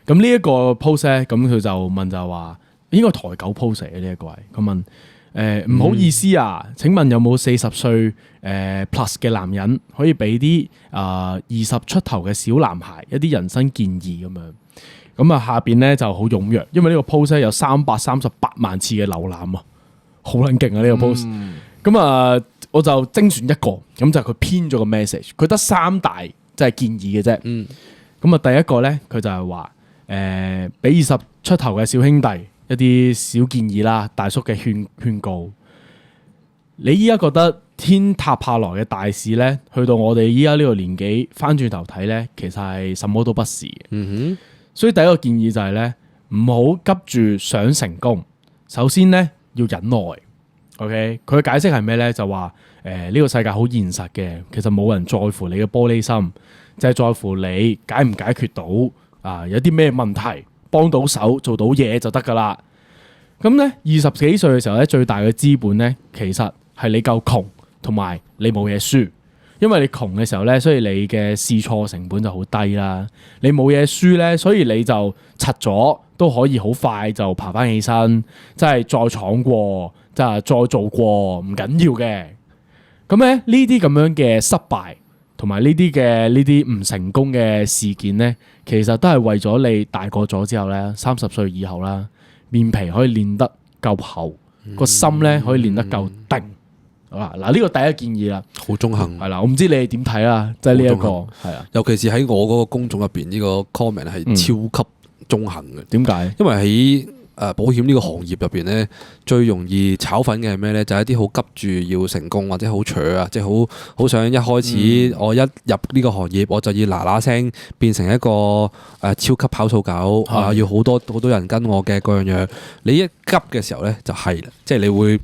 咁呢一個 post 咧，咁佢就問就話，應該台狗 post 嚟嘅呢一個係，佢問唔好意思啊，請問有冇40歲plus 嘅男人可以俾啲20出頭嘅小男孩一啲人生建議咁樣？咁啊下邊咧就好踴躍，因為呢個 post 咧有338萬次嘅瀏覽啊，好撚勁啊呢個 post。咁啊我就精選一個，咁就佢編咗個 message，佢得3大即係建議嘅啫。咁啊第一個咧佢就係話俾20出頭嘅小兄弟一啲小建議啦，大叔嘅勸告。你依家覺得天塌下來嘅大事呢，去到我哋依家呢個年紀翻轉頭睇呢，其實係什麼都不是嘅。所以第一個建議就係呢：唔好急住想成功。首先呢，要忍耐。OK，佢嘅解釋係咩呢？就話呢個世界好現實嘅，其實冇人在乎你嘅玻璃心，就係在乎你解唔解決到有啲咩問題。幫到手做到嘢就得噶啦。咁咧20幾歲嘅時候咧，最大嘅資本咧，其實係你夠窮，同埋你冇嘢輸。因為你窮嘅時候咧，所以你嘅試錯成本就好低啦。你冇嘢輸咧，所以你就柒咗都可以好快就爬翻起身，即係再闖過，即係再做過，唔緊要嘅。咁咧呢啲咁樣嘅失敗，同埋呢啲唔成功嘅事件咧，其實都係為咗你大個咗之後咧，30歲以後啦，面皮可以練得夠厚，個心咧可以練得夠定。嗱呢個第一建議啦，好中肯係啦，我唔知你哋點睇啦，即係呢一個係啊，尤其是喺我嗰個公眾入邊，呢個 comment 係超級中肯嘅。點解？因為喺保險呢個行業入邊咧，最容易炒粉嘅係咩咧？就係一啲好急住要成功或者好扯啊，即係好想一開始我一入呢個行業我就要嗱嗱聲變成一個超級跑數狗要好多人跟我嘅嗰樣嘢。你一急嘅時候咧就係啦，即係你會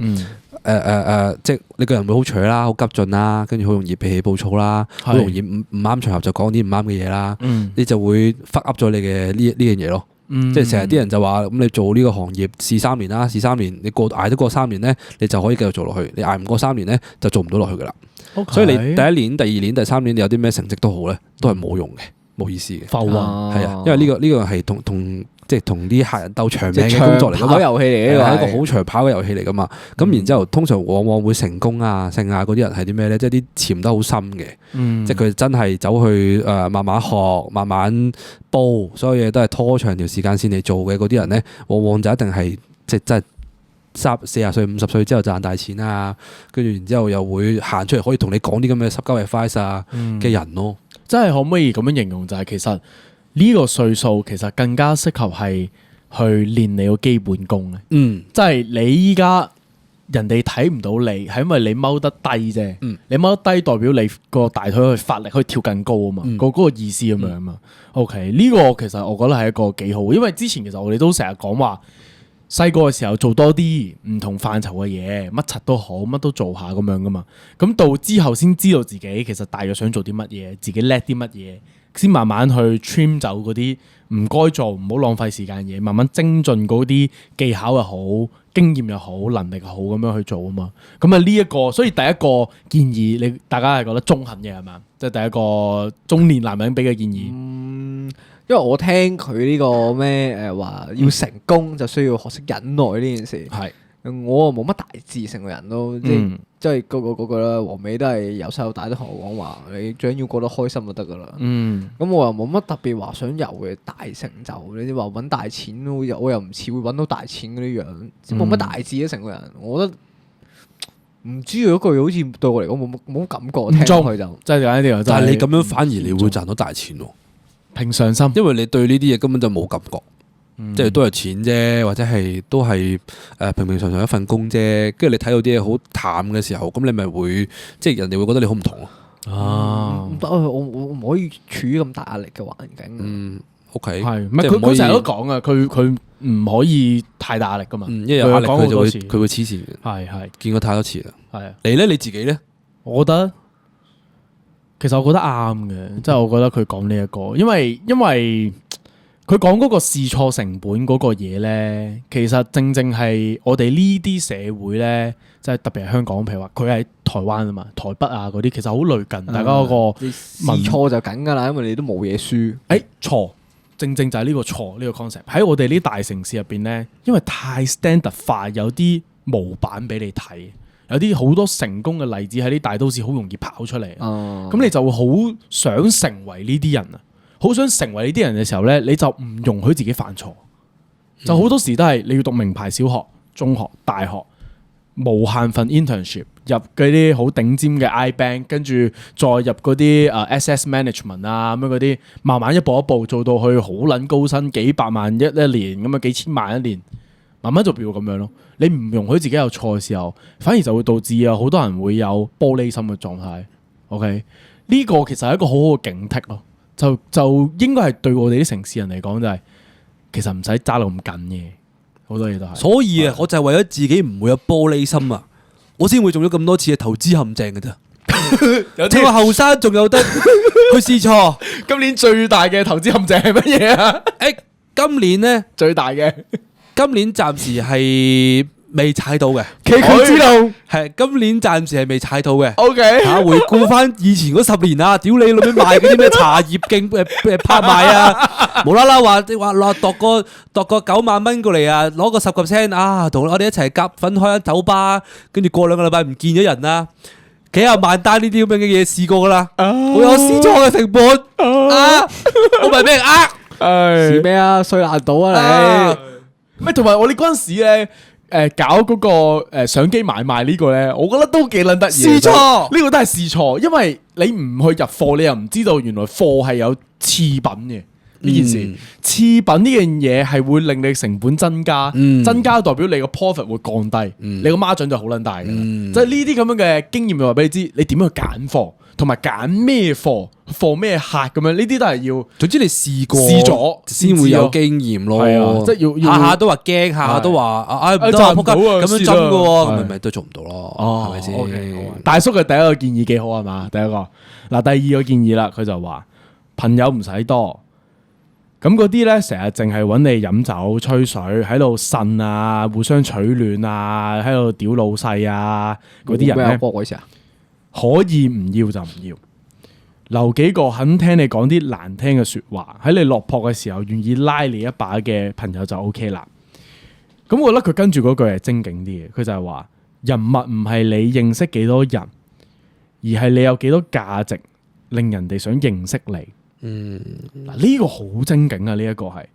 即係你個人會好扯啦，好急進啦，跟住好容易脾氣暴躁啦，好容易唔啱場合就講啲唔啱嘅嘢啦，你就會fuck up咗你嘅呢樣嘢咯。即係成日啲人就話咁，你做呢個行業試3年啦，試3年你捱得過3年咧，你就可以繼續做落去。你捱唔過3年咧，就做唔到落去噶啦。所以你第1年、第2年、第3年你有啲咩成績都好咧，都係冇用嘅，冇意思嘅。浮雲係啊，因為呢個係同啲客人鬥長命嘅工作嚟㗎嘛，跑遊戲嚟嘅，係一個好長跑嘅遊戲嚟噶嘛。咁然之後，通常往往會成功啊、勝啊嗰啲人係啲咩咧？即係啲潛得好深嘅，即係佢真係走去慢慢學、慢慢煲，所有嘢都係拖長條時間先嚟做嘅嗰啲人咧，往往就一定係即係真係40歲、50歲之後賺大錢啊，跟住然之後又會行出嚟可以同你講啲咁嘅濕鳩 advice 啊嘅人咯。即係可唔可以咁樣形容？就係其實呢個歲數其實更加適合係去練你個基本功咧。即係你依家人哋睇唔到你，係因為你踎得低啫。你踎得低代表你個大腿去發力，可以跳更高啊嘛。嗰個意思咁樣啊嘛。OK，呢個其實我覺得係一個幾好，因為之前其實我哋都成日講話，細個嘅時候做多啲唔同範疇嘅嘢，乜柒都好，乜都做下咁樣噶嘛。咁到之後先知道自己其實大約想做啲乜嘢，自己叻啲乜嘢。先慢慢去 trim 走嗰啲唔該做，唔好浪費時間嘢，慢慢精進嗰啲技巧又好，經驗又好，能力又好咁樣去做啊嘛。咁啊呢一個，所以第一個建議，大家係覺得中肯嘅係嘛？即係第一個中年男人俾嘅建議。因為我聽佢呢個咩話要成功就需要學識忍耐呢件事。係。我啊冇乜大志，成個人都即係嗰個啦。黃美都係由細到大都同我講話，你最緊要過得開心就得噶啦。咁我又冇乜特別話想有嘅大成就。你話揾大錢，我又唔似會揾到大錢嗰啲樣，冇乜大志啊。成個人，我覺得唔知嗰句好似對我嚟講冇乜感覺。聽落去就真係簡單啲，但係你咁樣反而你會賺到大錢喎。平常心，因為你對呢啲嘢根本就冇感覺，即係都係錢啫，或者係都係平平常常一份工啫。跟住你睇到啲嘢好淡嘅時候，咁你咪會即係人哋會覺得你好唔同咯。我唔可以處於咁大壓力嘅環境。OK，係唔係佢成日都講啊？佢唔可以太大壓力噶嘛。因為有壓力佢會黐線嘅。係見過太多次啦。係你咧你自己咧？我覺得其實我覺得啱嘅，即係我覺得佢講呢一個，因為佢講嗰個試錯成本嗰個嘢咧，其實正係我哋呢啲社會咧，即係特別係香港，譬如話佢喺台灣啊嘛，台北啊嗰啲，其實好類近，大家嗰個試錯就緊㗎啦，因為你都冇嘢輸。錯，正就係呢個錯呢個 concept 喺我哋呢啲大城市入邊咧，因為太 standard 化，有啲模板俾你睇。有啲好多成功嘅例子喺啲大都市好容易跑出嚟，咁你就會好想成為呢啲人啊！好想成為呢啲人嘅時候呢，你就唔容許自己犯錯，就好多時都係你要讀名牌小學、中學、大學，無限份 internship 入嗰啲好頂尖嘅 iBank， 跟住再入嗰啲SS management 啊咁樣嗰啲，慢慢一步一步做到去好撚高薪，幾百萬一年咁啊，幾千萬一年。慢慢就變到咁樣咯，你唔容許自己有錯嘅時候，反而就會導致有好多人會有玻璃心嘅狀態。OK，呢個其實係一個好好嘅警惕咯，就應該係對我哋啲城市人嚟講就係，其實唔使揸到咁緊嘅，好多嘢都係。所以啊，我就係為咗自己唔會有玻璃心啊，我先會中咗咁多次嘅投資陷阱嘅啫。趁我後生仲有得去試錯。今年最大嘅投資陷阱係乜嘢啊？今年呢，最大嘅。今年暫時係未踩到嘅，崎嶇之路係今年暫時係未踩到嘅。OK， 回顧翻以前嗰10年啊，屌你老味賣嗰啲咩茶葉徑拍賣啊，無啦啦話攞度個9萬蚊過嚟啊，攞個10%啊，同我哋一齊夾分開間酒吧，跟住過2個禮拜唔見咗人啦，幾廿萬單呢啲咁樣嘅嘢試過噶啦，我有試錯嘅成本我咪俾人試咩啊？衰爛賭啊你！咩？同埋我哋嗰陣時咧，搞嗰個相機買賣呢個咧，我覺得都幾撚得意。試錯呢個都係試錯，因為你唔去入貨，你又唔知道原來貨係有次品嘅呢件事。次品呢樣嘢係會令你成本增加，增加代表你個 profit 會降低，你個 margin 就好撚大嘅。即係呢啲咁樣嘅經驗，就話俾你知，你點樣去揀貨，同埋揀咩貨咩客咁樣，呢啲都係要。總之你試咗先會有經驗咯。係啊，即係要下下都話驚，下下都話唔得啊，仆街咁樣針嘅喎，咪都做唔到咯，係咪先？大叔嘅第一個建議幾好係嘛？第一個嗱，第二個建議啦，佢就話朋友唔使多。咁嗰啲咧，成日淨係揾你飲酒吹水，喺度呻啊，互相取暖啊，喺度屌老細啊，嗰啲人咧，可以唔要就唔要，留幾個肯聽你講啲難聽嘅說話，喺你落魄嘅時候願意拉你一把嘅朋友就 OK 啦。咁我覺得佢跟住嗰句係精警啲嘅，佢就係話人物唔係你認識幾多人，而係你有幾多價值，令人哋想認識你。嗱，呢個好精警啊！呢一個係，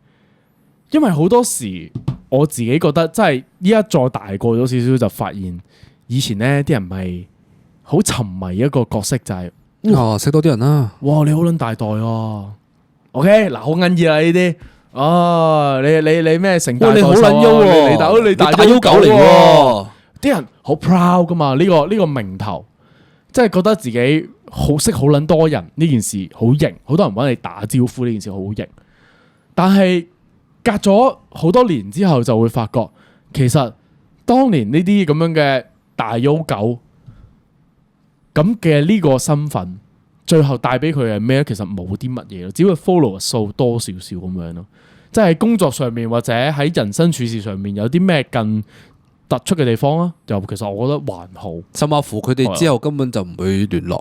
因為好多時我自己覺得，真係依家再大個咗少少，就發現以前呢啲人咪好沉迷一個角色，就係識多啲人啦。哇，你好撚大袋啊 ！OK， 嗱，好緊要啦呢啲。哦，你咩成大代？你好撚優喎，你大優狗嚟喎。啲人好 proud 噶嘛？呢個名頭，即係覺得自己好識好撚多人呢件事好型，好多人揾你打招呼呢件事好型。但係隔咗好多年之後，就會發覺其實當年呢啲咁樣嘅大優狗咁嘅呢個身份，最後帶俾佢係咩咧？其實冇啲乜嘢咯，只會 follow 數多少少咁樣咯。即係工作上面或者喺人生處事上面有啲咩更突出嘅地方啊？又其實我覺得還好，甚至乎佢哋之後根本就唔會聯絡。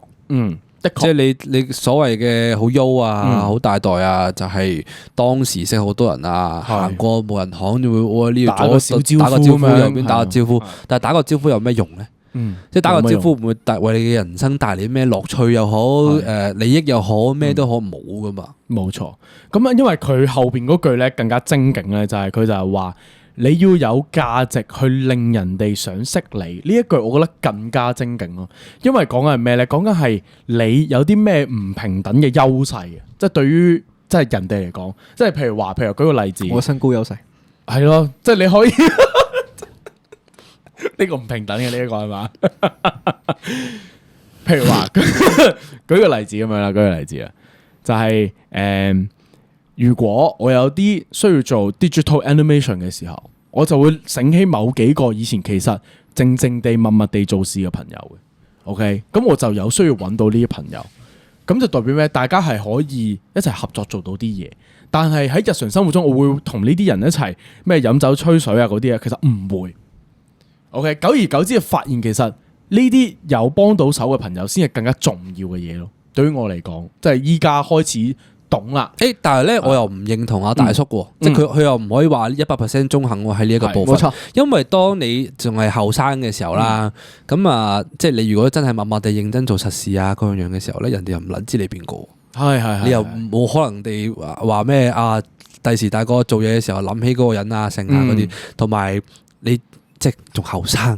的確，即係你所謂嘅好優啊，好大袋啊，就係當時識好多人啊，行過冇人行就會我呢度打個小招呼，打個招呼右邊打個招呼，但係打個招呼有咩用咧？即係打個招呼唔會為你嘅人生帶嚟咩樂趣又好，利益又好，咩都好冇噶嘛。冇錯，咁啊，因為佢後邊嗰句咧更加精警咧，就係佢就係話你要有價值去令人哋想識你。呢一句我覺得更加精警咯，因為講緊係咩咧？講緊係你有啲咩唔平等嘅優勢嘅，即係對於即係人哋嚟講，即係譬如舉個例子，我身高優勢係咯，即係你可以呢個唔平等嘅呢一個係嘛？譬如話舉個例子咁樣啦，舉個例子啊，就係如果我有啲需要做 digital animation 嘅時候，我就會醒起某幾個以前其實靜靜地默默地做事嘅朋友嘅。OK，咁我就有需要揾到呢啲朋友，咁就代表咩？大家係可以一齊合作做到啲嘢，但係喺日常生活中，我會同呢啲人一齊咩飲酒吹水啊嗰啲啊，其實唔會。OK， 久而久之就發現其實呢啲有幫到手嘅朋友先係更加重要嘅嘢咯。對於我嚟講，即係依家開始懂啦。但係咧我又唔認同阿大叔喎，即係佢又唔可以話100% 中肯喎喺呢一個部分。冇錯，因為當你仲係後生嘅時候啦，咁啊，即係你如果真係默默地認真做實事啊嗰樣嘅時候咧，人哋又唔撚知你邊個。係你又冇可能地話咩啊？第時大個做嘢嘅時候諗起嗰個人啊、剩下嗰啲，同埋你即係仲後生，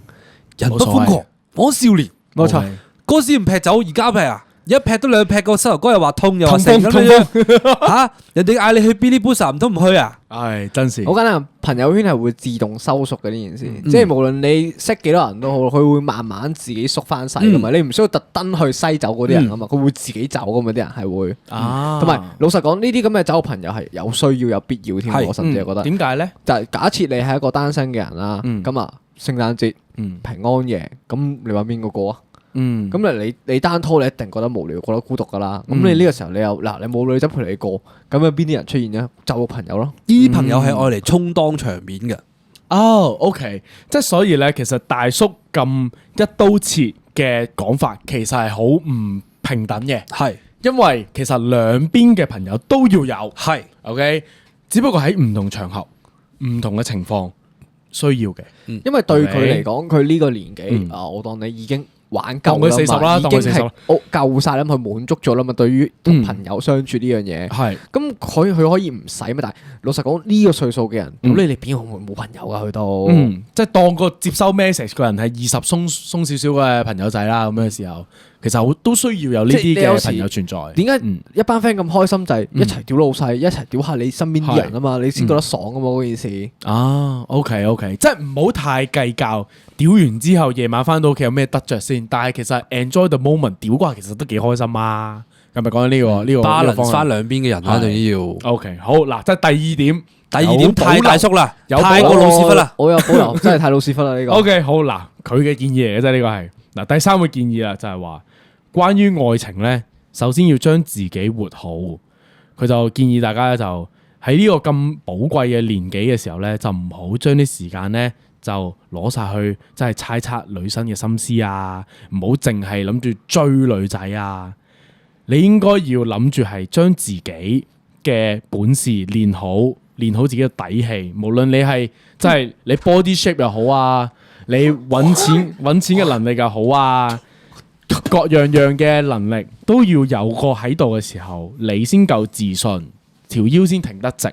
人不瘋狂枉少年。冇錯，嗰時唔劈酒，而家劈啊！一劈都兩劈，個膝頭哥又話痛又話成咁樣嚇，人哋嗌你去 Billy Busa 唔通唔去啊？係真事。好簡單，朋友圈係會自動收縮嘅呢件事，即係無論你識幾多人都好，佢會慢慢自己縮翻細噶嘛。你唔需要特登去篩走嗰啲人啊嘛，佢會自己走噶嘛。啲人係會，同埋老實講，呢啲咁嘅走朋友係有需要有必要添。我甚至係覺得點解咧？就係假設你係一個單身嘅人啦，咁啊聖誕節、平安夜，咁你話邊個過啊？咁你單拖你一定覺得無聊，覺得孤獨噶啦。咁你呢個時候你又你冇女仔陪你過，咁有邊啲人出現咧？就個朋友咯。呢啲朋友係愛嚟充當場面嘅。哦，OK， 即係所以咧，其實大叔咁一刀切嘅講法，其實係好唔平等嘅。係，因為其實兩邊嘅朋友都要有。係 OK， 只不過喺唔同場合、唔同嘅情況需要嘅。因為對佢嚟講，佢呢個年紀啊，我當你已經玩夠啦嘛，已經係夠晒啦，佢滿足咗啦嘛。對於同朋友相處呢樣嘢，係咁佢可以唔使咩？但係老實講，呢個歲數嘅人，咁你哋邊會冇朋友噶？去到即係當個接收 message 個人係20鬆少少嘅朋友仔啦，咁嘅時候，其實都需要有呢啲嘅朋友存在。點解一班 friend 咁開心就係一齊屌老細，一齊屌下你身邊啲人啊嘛，你先覺得爽啊嘛嗰件事。啊，OK， 即係唔好太計較，屌完之後夜晚翻到屋企有咩得着先。但係其實 enjoy the moment， 屌啩其實都幾開心啊！係咪講緊呢個 balance 翻兩邊嘅人啦，仲要 OK 好嗱，即係第二點。第二點太大叔啦，太過老屎忽啦，我有保留，真係太老屎忽啦呢個。OK 好嗱，佢嘅建議嚟嘅啫，呢個係嗱第三個建議啦，就係話關於愛情咧，首先要將自己活好。佢就建議大家咧，就喺呢個咁寶貴嘅年紀嘅時候咧，就唔好將啲時間咧就攞晒去即係猜測女生嘅心思啊，唔好淨係諗住追女仔啊。你應該要諗住係將自己嘅本事練好。練好自己嘅底氣，無論你係即係你 body shape 又好啊，你揾錢嘅能力又好啊，各樣嘅能力都要有個喺度嘅時候，你先夠自信，條腰先挺得直。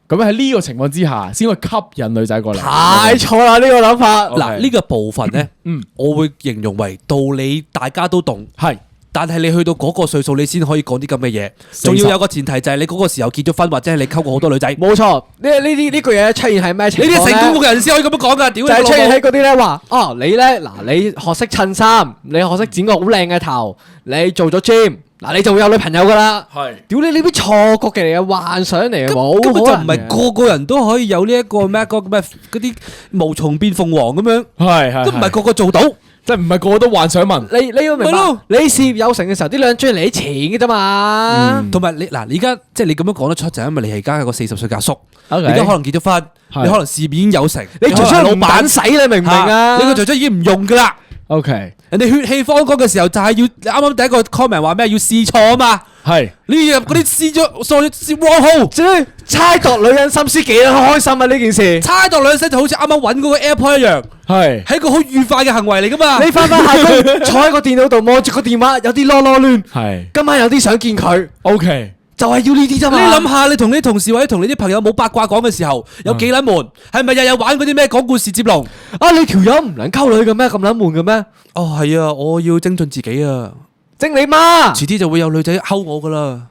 咁喺呢個情況之下，先會吸引女仔過嚟。太錯啦！呢個諗法。嗱，呢個部分咧，我會形容為道理大家都懂，係。但係你去到嗰個歲數，你先可以講啲咁嘅嘢，仲要有個前提就係你嗰個時候結咗婚，或者係你溝過好多女仔。冇錯，呢句嘢出現係咩情況咧？呢啲成功嘅人先可以咁樣講噶，屌你老母！就係出現喺嗰啲咧話，哦你咧嗱，你學識襯衫，你學識剪個好靚嘅頭，你做咗 gym，嗱你就會有女朋友噶啦。係，屌你呢啲錯覺嘅嚟嘅幻想嚟嘅，冇根本就唔係個個人都可以有呢一個咩嗰啲無從變鳳凰咁樣，係都唔係個個做到。即係唔係個個都幻想問你要明白，你事業有成嘅時候，啲兩追嚟啲錢嘅啫嘛。同埋你嗱，你而家即係你咁樣講得出，就係因為你係而家係個40歲嘅阿叔，你而家可能結咗婚，你可能事業已經有成，你做出老闆使，你明唔明啊？你個做出已經唔用噶啦。OK，人哋血氣方剛嘅時候就係要你啱啱第一個 comment 話咩？要試錯啊嘛。係你入嗰啲試咗錯試往號，即係猜度女人心思幾開心啊！呢件事猜度女人心就好似啱啱揾嗰個 AirPod 一樣，係一個好愉快嘅行為嚟噶嘛。你翻下工坐喺個電腦度望住個電話，有啲囉囉攣，係今晚有啲想見佢。OK，就係要呢啲啫嘛。你諗下，你同你同事或者同你啲朋友冇八卦講嘅時候，有幾撚悶？係咪日日玩嗰啲咩講故事接龍？啊，你條友唔能溝女嘅咩？咁撚悶嘅咩？哦，係啊，我要精進自己啊。精你媽！遲啲就會有女仔溝我噶啦。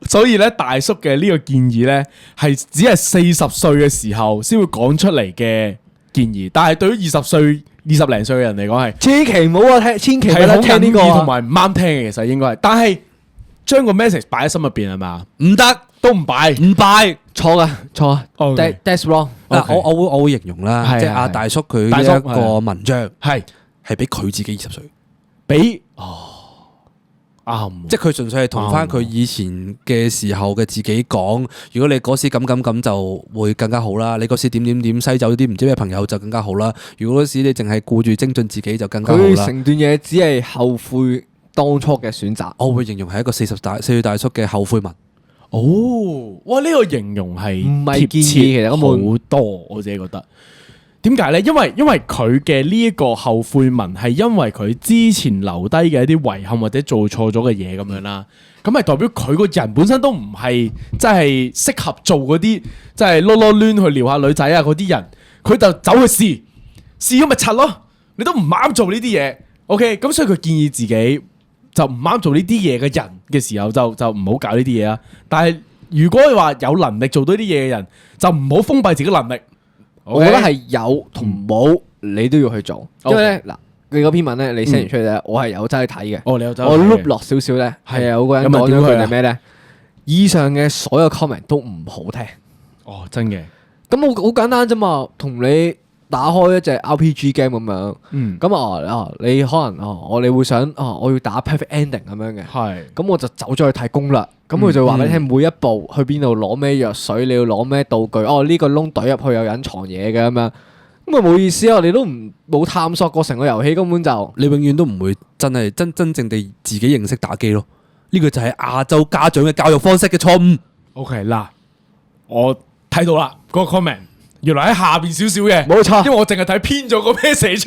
所以咧，大叔嘅呢個建議咧，係只係40歲嘅時候先會講出嚟嘅建議，但係對於20歲、20零歲嘅人嚟講係千祈唔好啊，千祈唔好係好聽呢個啊同埋唔啱聽嘅，其實應該係。但係將個 message 擺喺心入邊係嘛？唔得，都唔擺，唔拜。錯噶，錯啊 OK ，that's wrong。嗱，我會形容啦，係即係阿係大叔佢大叔呢一個文章係係俾佢自己20歲，俾啱，即係佢純粹係同翻佢以前嘅時候嘅自己講，如果你嗰時咁就會更加好啦，你嗰時點篩走啲唔知咩朋友就更加好啦，如果嗰時你淨係顧住精進自己就更加好啦。佢成段嘢只係後悔當初嘅選擇。我會形容係一個40歲大叔嘅後悔文。哦，哇！呢個形容係唔係貼建議切其實根本好多，我自己覺得。點解咧？因為佢嘅呢一個後悔文係因為佢之前留低嘅一啲遺憾或者做錯咗嘅嘢咁樣啦。咁係代表佢個人本身都唔係真係適合做嗰啲即係囉囉攣去撩下女仔啊嗰啲人，佢就走去試咗咪柒咯。你都唔啱做呢啲嘢，OK？咁所以佢建議自己就唔啱做呢啲嘢嘅人嘅時候就唔好搞呢啲嘢啦。但係如果你話有能力做到啲嘢嘅人，就唔好封閉自己能力。我覺得係有同冇，你都要去做。因為咧嗱，你嗰篇文咧，你 send 完出嚟咧，我係有走去睇嘅。哦，你有走去睇嘅。我 loop 落少少咧，係有個人講咗句係咩咧？以上嘅所有 comment 都唔好聽。哦，真嘅。咁好簡單啫嘛，同你打開一隻 RPG game 咁樣。嗯。咁你可能你會想我要打 perfect ending 咁樣嘅。係。咁我就走咗去睇攻略。咁佢就話俾你聽每一步去邊度攞咩藥水，你要攞咩道具。呢個窿懟入去有隱藏嘢嘅咁樣，咁啊冇意思啊！你都冇探索過成個遊戲，根本就你永遠都唔會真正地自己認識打機咯。呢個就係亞洲家長嘅教育方式嘅錯誤。OK 嗱，我睇到啦，嗰個 comment 原來喺下邊少少嘅，冇錯因為我淨係睇偏咗個 message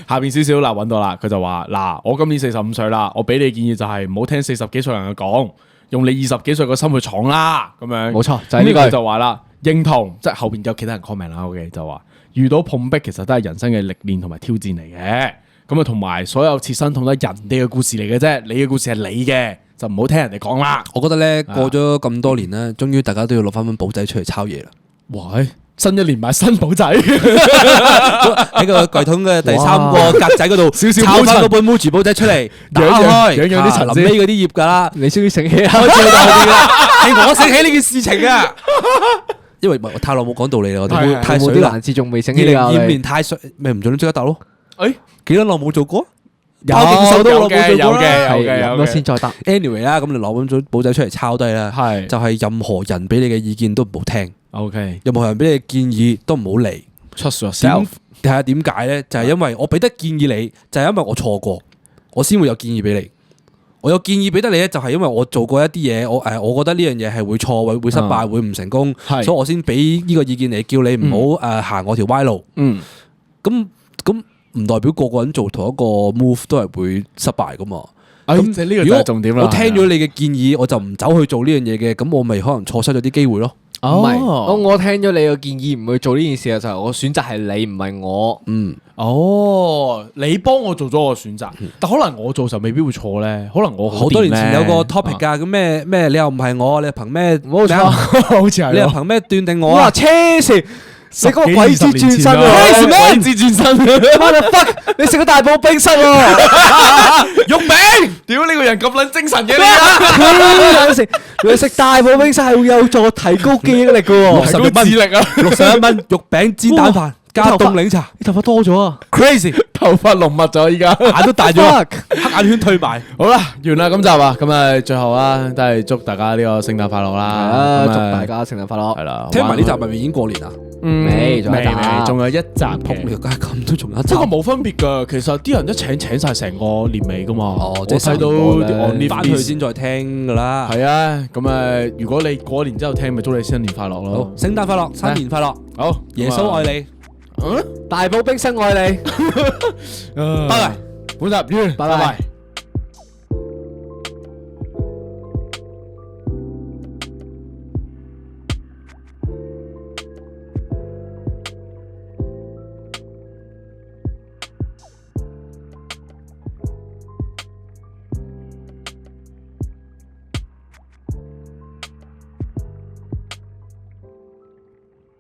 下邊少少嗱，揾到啦，佢就話嗱，我今年45歲啦，我俾你建議就係唔好聽40幾歲人嘅講。用你20幾歲個心去闖啦，咁樣冇錯，就係呢句就話啦，認同，即係後邊有其他人 comment 啦，OK 就話遇到碰壁其實都係人生嘅歷練同埋挑戰嚟嘅，咁啊同埋所有切身痛都係人哋嘅故事嚟嘅啫，你嘅故事係你嘅，就唔好聽人哋講啦。我覺得咧過咗咁多年咧，終於大家都要攞翻本簿仔出嚟抄嘢啦。喂！新一年買新簿仔，喺個櫃桶嘅第3個格仔嗰度，少少抄翻嗰本 Muji 簿仔出嚟，打開，養啲塵臨尾嗰啲頁㗎啦。你終於醒起啦，開始到後邊啦，係我醒起呢件事情啊！因為我太耐冇講道理啦，我哋太水啦。啲難字仲未醒起㗎。2025年太水，咪唔做都即刻答咯。誒，幾多耐冇做過？有有嘅，有咁嘅，先再答。 Anyway 啦，咁你攞本簿仔出嚟抄低啦。係就係任何人俾你嘅意見都唔好聽。OK，任何人俾你嘅建議都唔好嚟。 trust yourself。睇下點解咧？就係因為我俾得建議你，就係因為我錯過，我先會有建議俾你。我有建議俾得你咧，就係因為我做過一啲嘢，我覺得呢樣嘢係會錯、會失敗、會唔成功，所以我先俾呢個意見你，叫你唔好行我條歪路。咁唔代表個個人做同一個 move 都係會失敗噶嘛？咁呢個就係重點啦。我聽咗你嘅建議，我就唔走去做呢樣嘢嘅，咁我咪可能錯失咗啲機會咯。唔係，我聽咗你嘅建議，唔去做呢件事嘅時候，我選擇係你，唔係我。你幫我做咗我嘅選擇，但可能我做時候未必會錯咧。可能我好多年前有個 topic 㗎，咁咩你又唔係我，你又憑咩？冇錯，好似係你又憑咩斷定我哇！啊？黐線！你嗰個鬼子轉身啊！鬼子轉身媽的 fuck！你食咗大埔冰室喎！玉明，屌呢個人咁撚精神嘅你你食大埔冰室係會有助提高記憶力嘅喎，提高智力啊！61蚊肉餅煎蛋飯加凍檸茶，你頭髮多咗啊 ！Crazy，頭髮濃密咗依家，眼都大咗，黑眼圈退埋。好啦，完啦，咁就啊，咁啊，最後啊，都係祝大家呢個聖誕快樂啦！祝大家聖誕快樂。係啦，聽埋呢集咪已經過年啦？未，仲有一集撲嘅。你個街咁都仲有一集不。過冇分別噶，其實啲人一請晒成個年尾噶嘛。即係睇到啲 on 翻去先再聽噶啦。係啊，咁如果你過年之後聽，咪祝你新年快樂咯。聖誕快樂，新年快樂。好，耶穌愛你。大埔冰室愛你。拜拜，本集完，拜拜。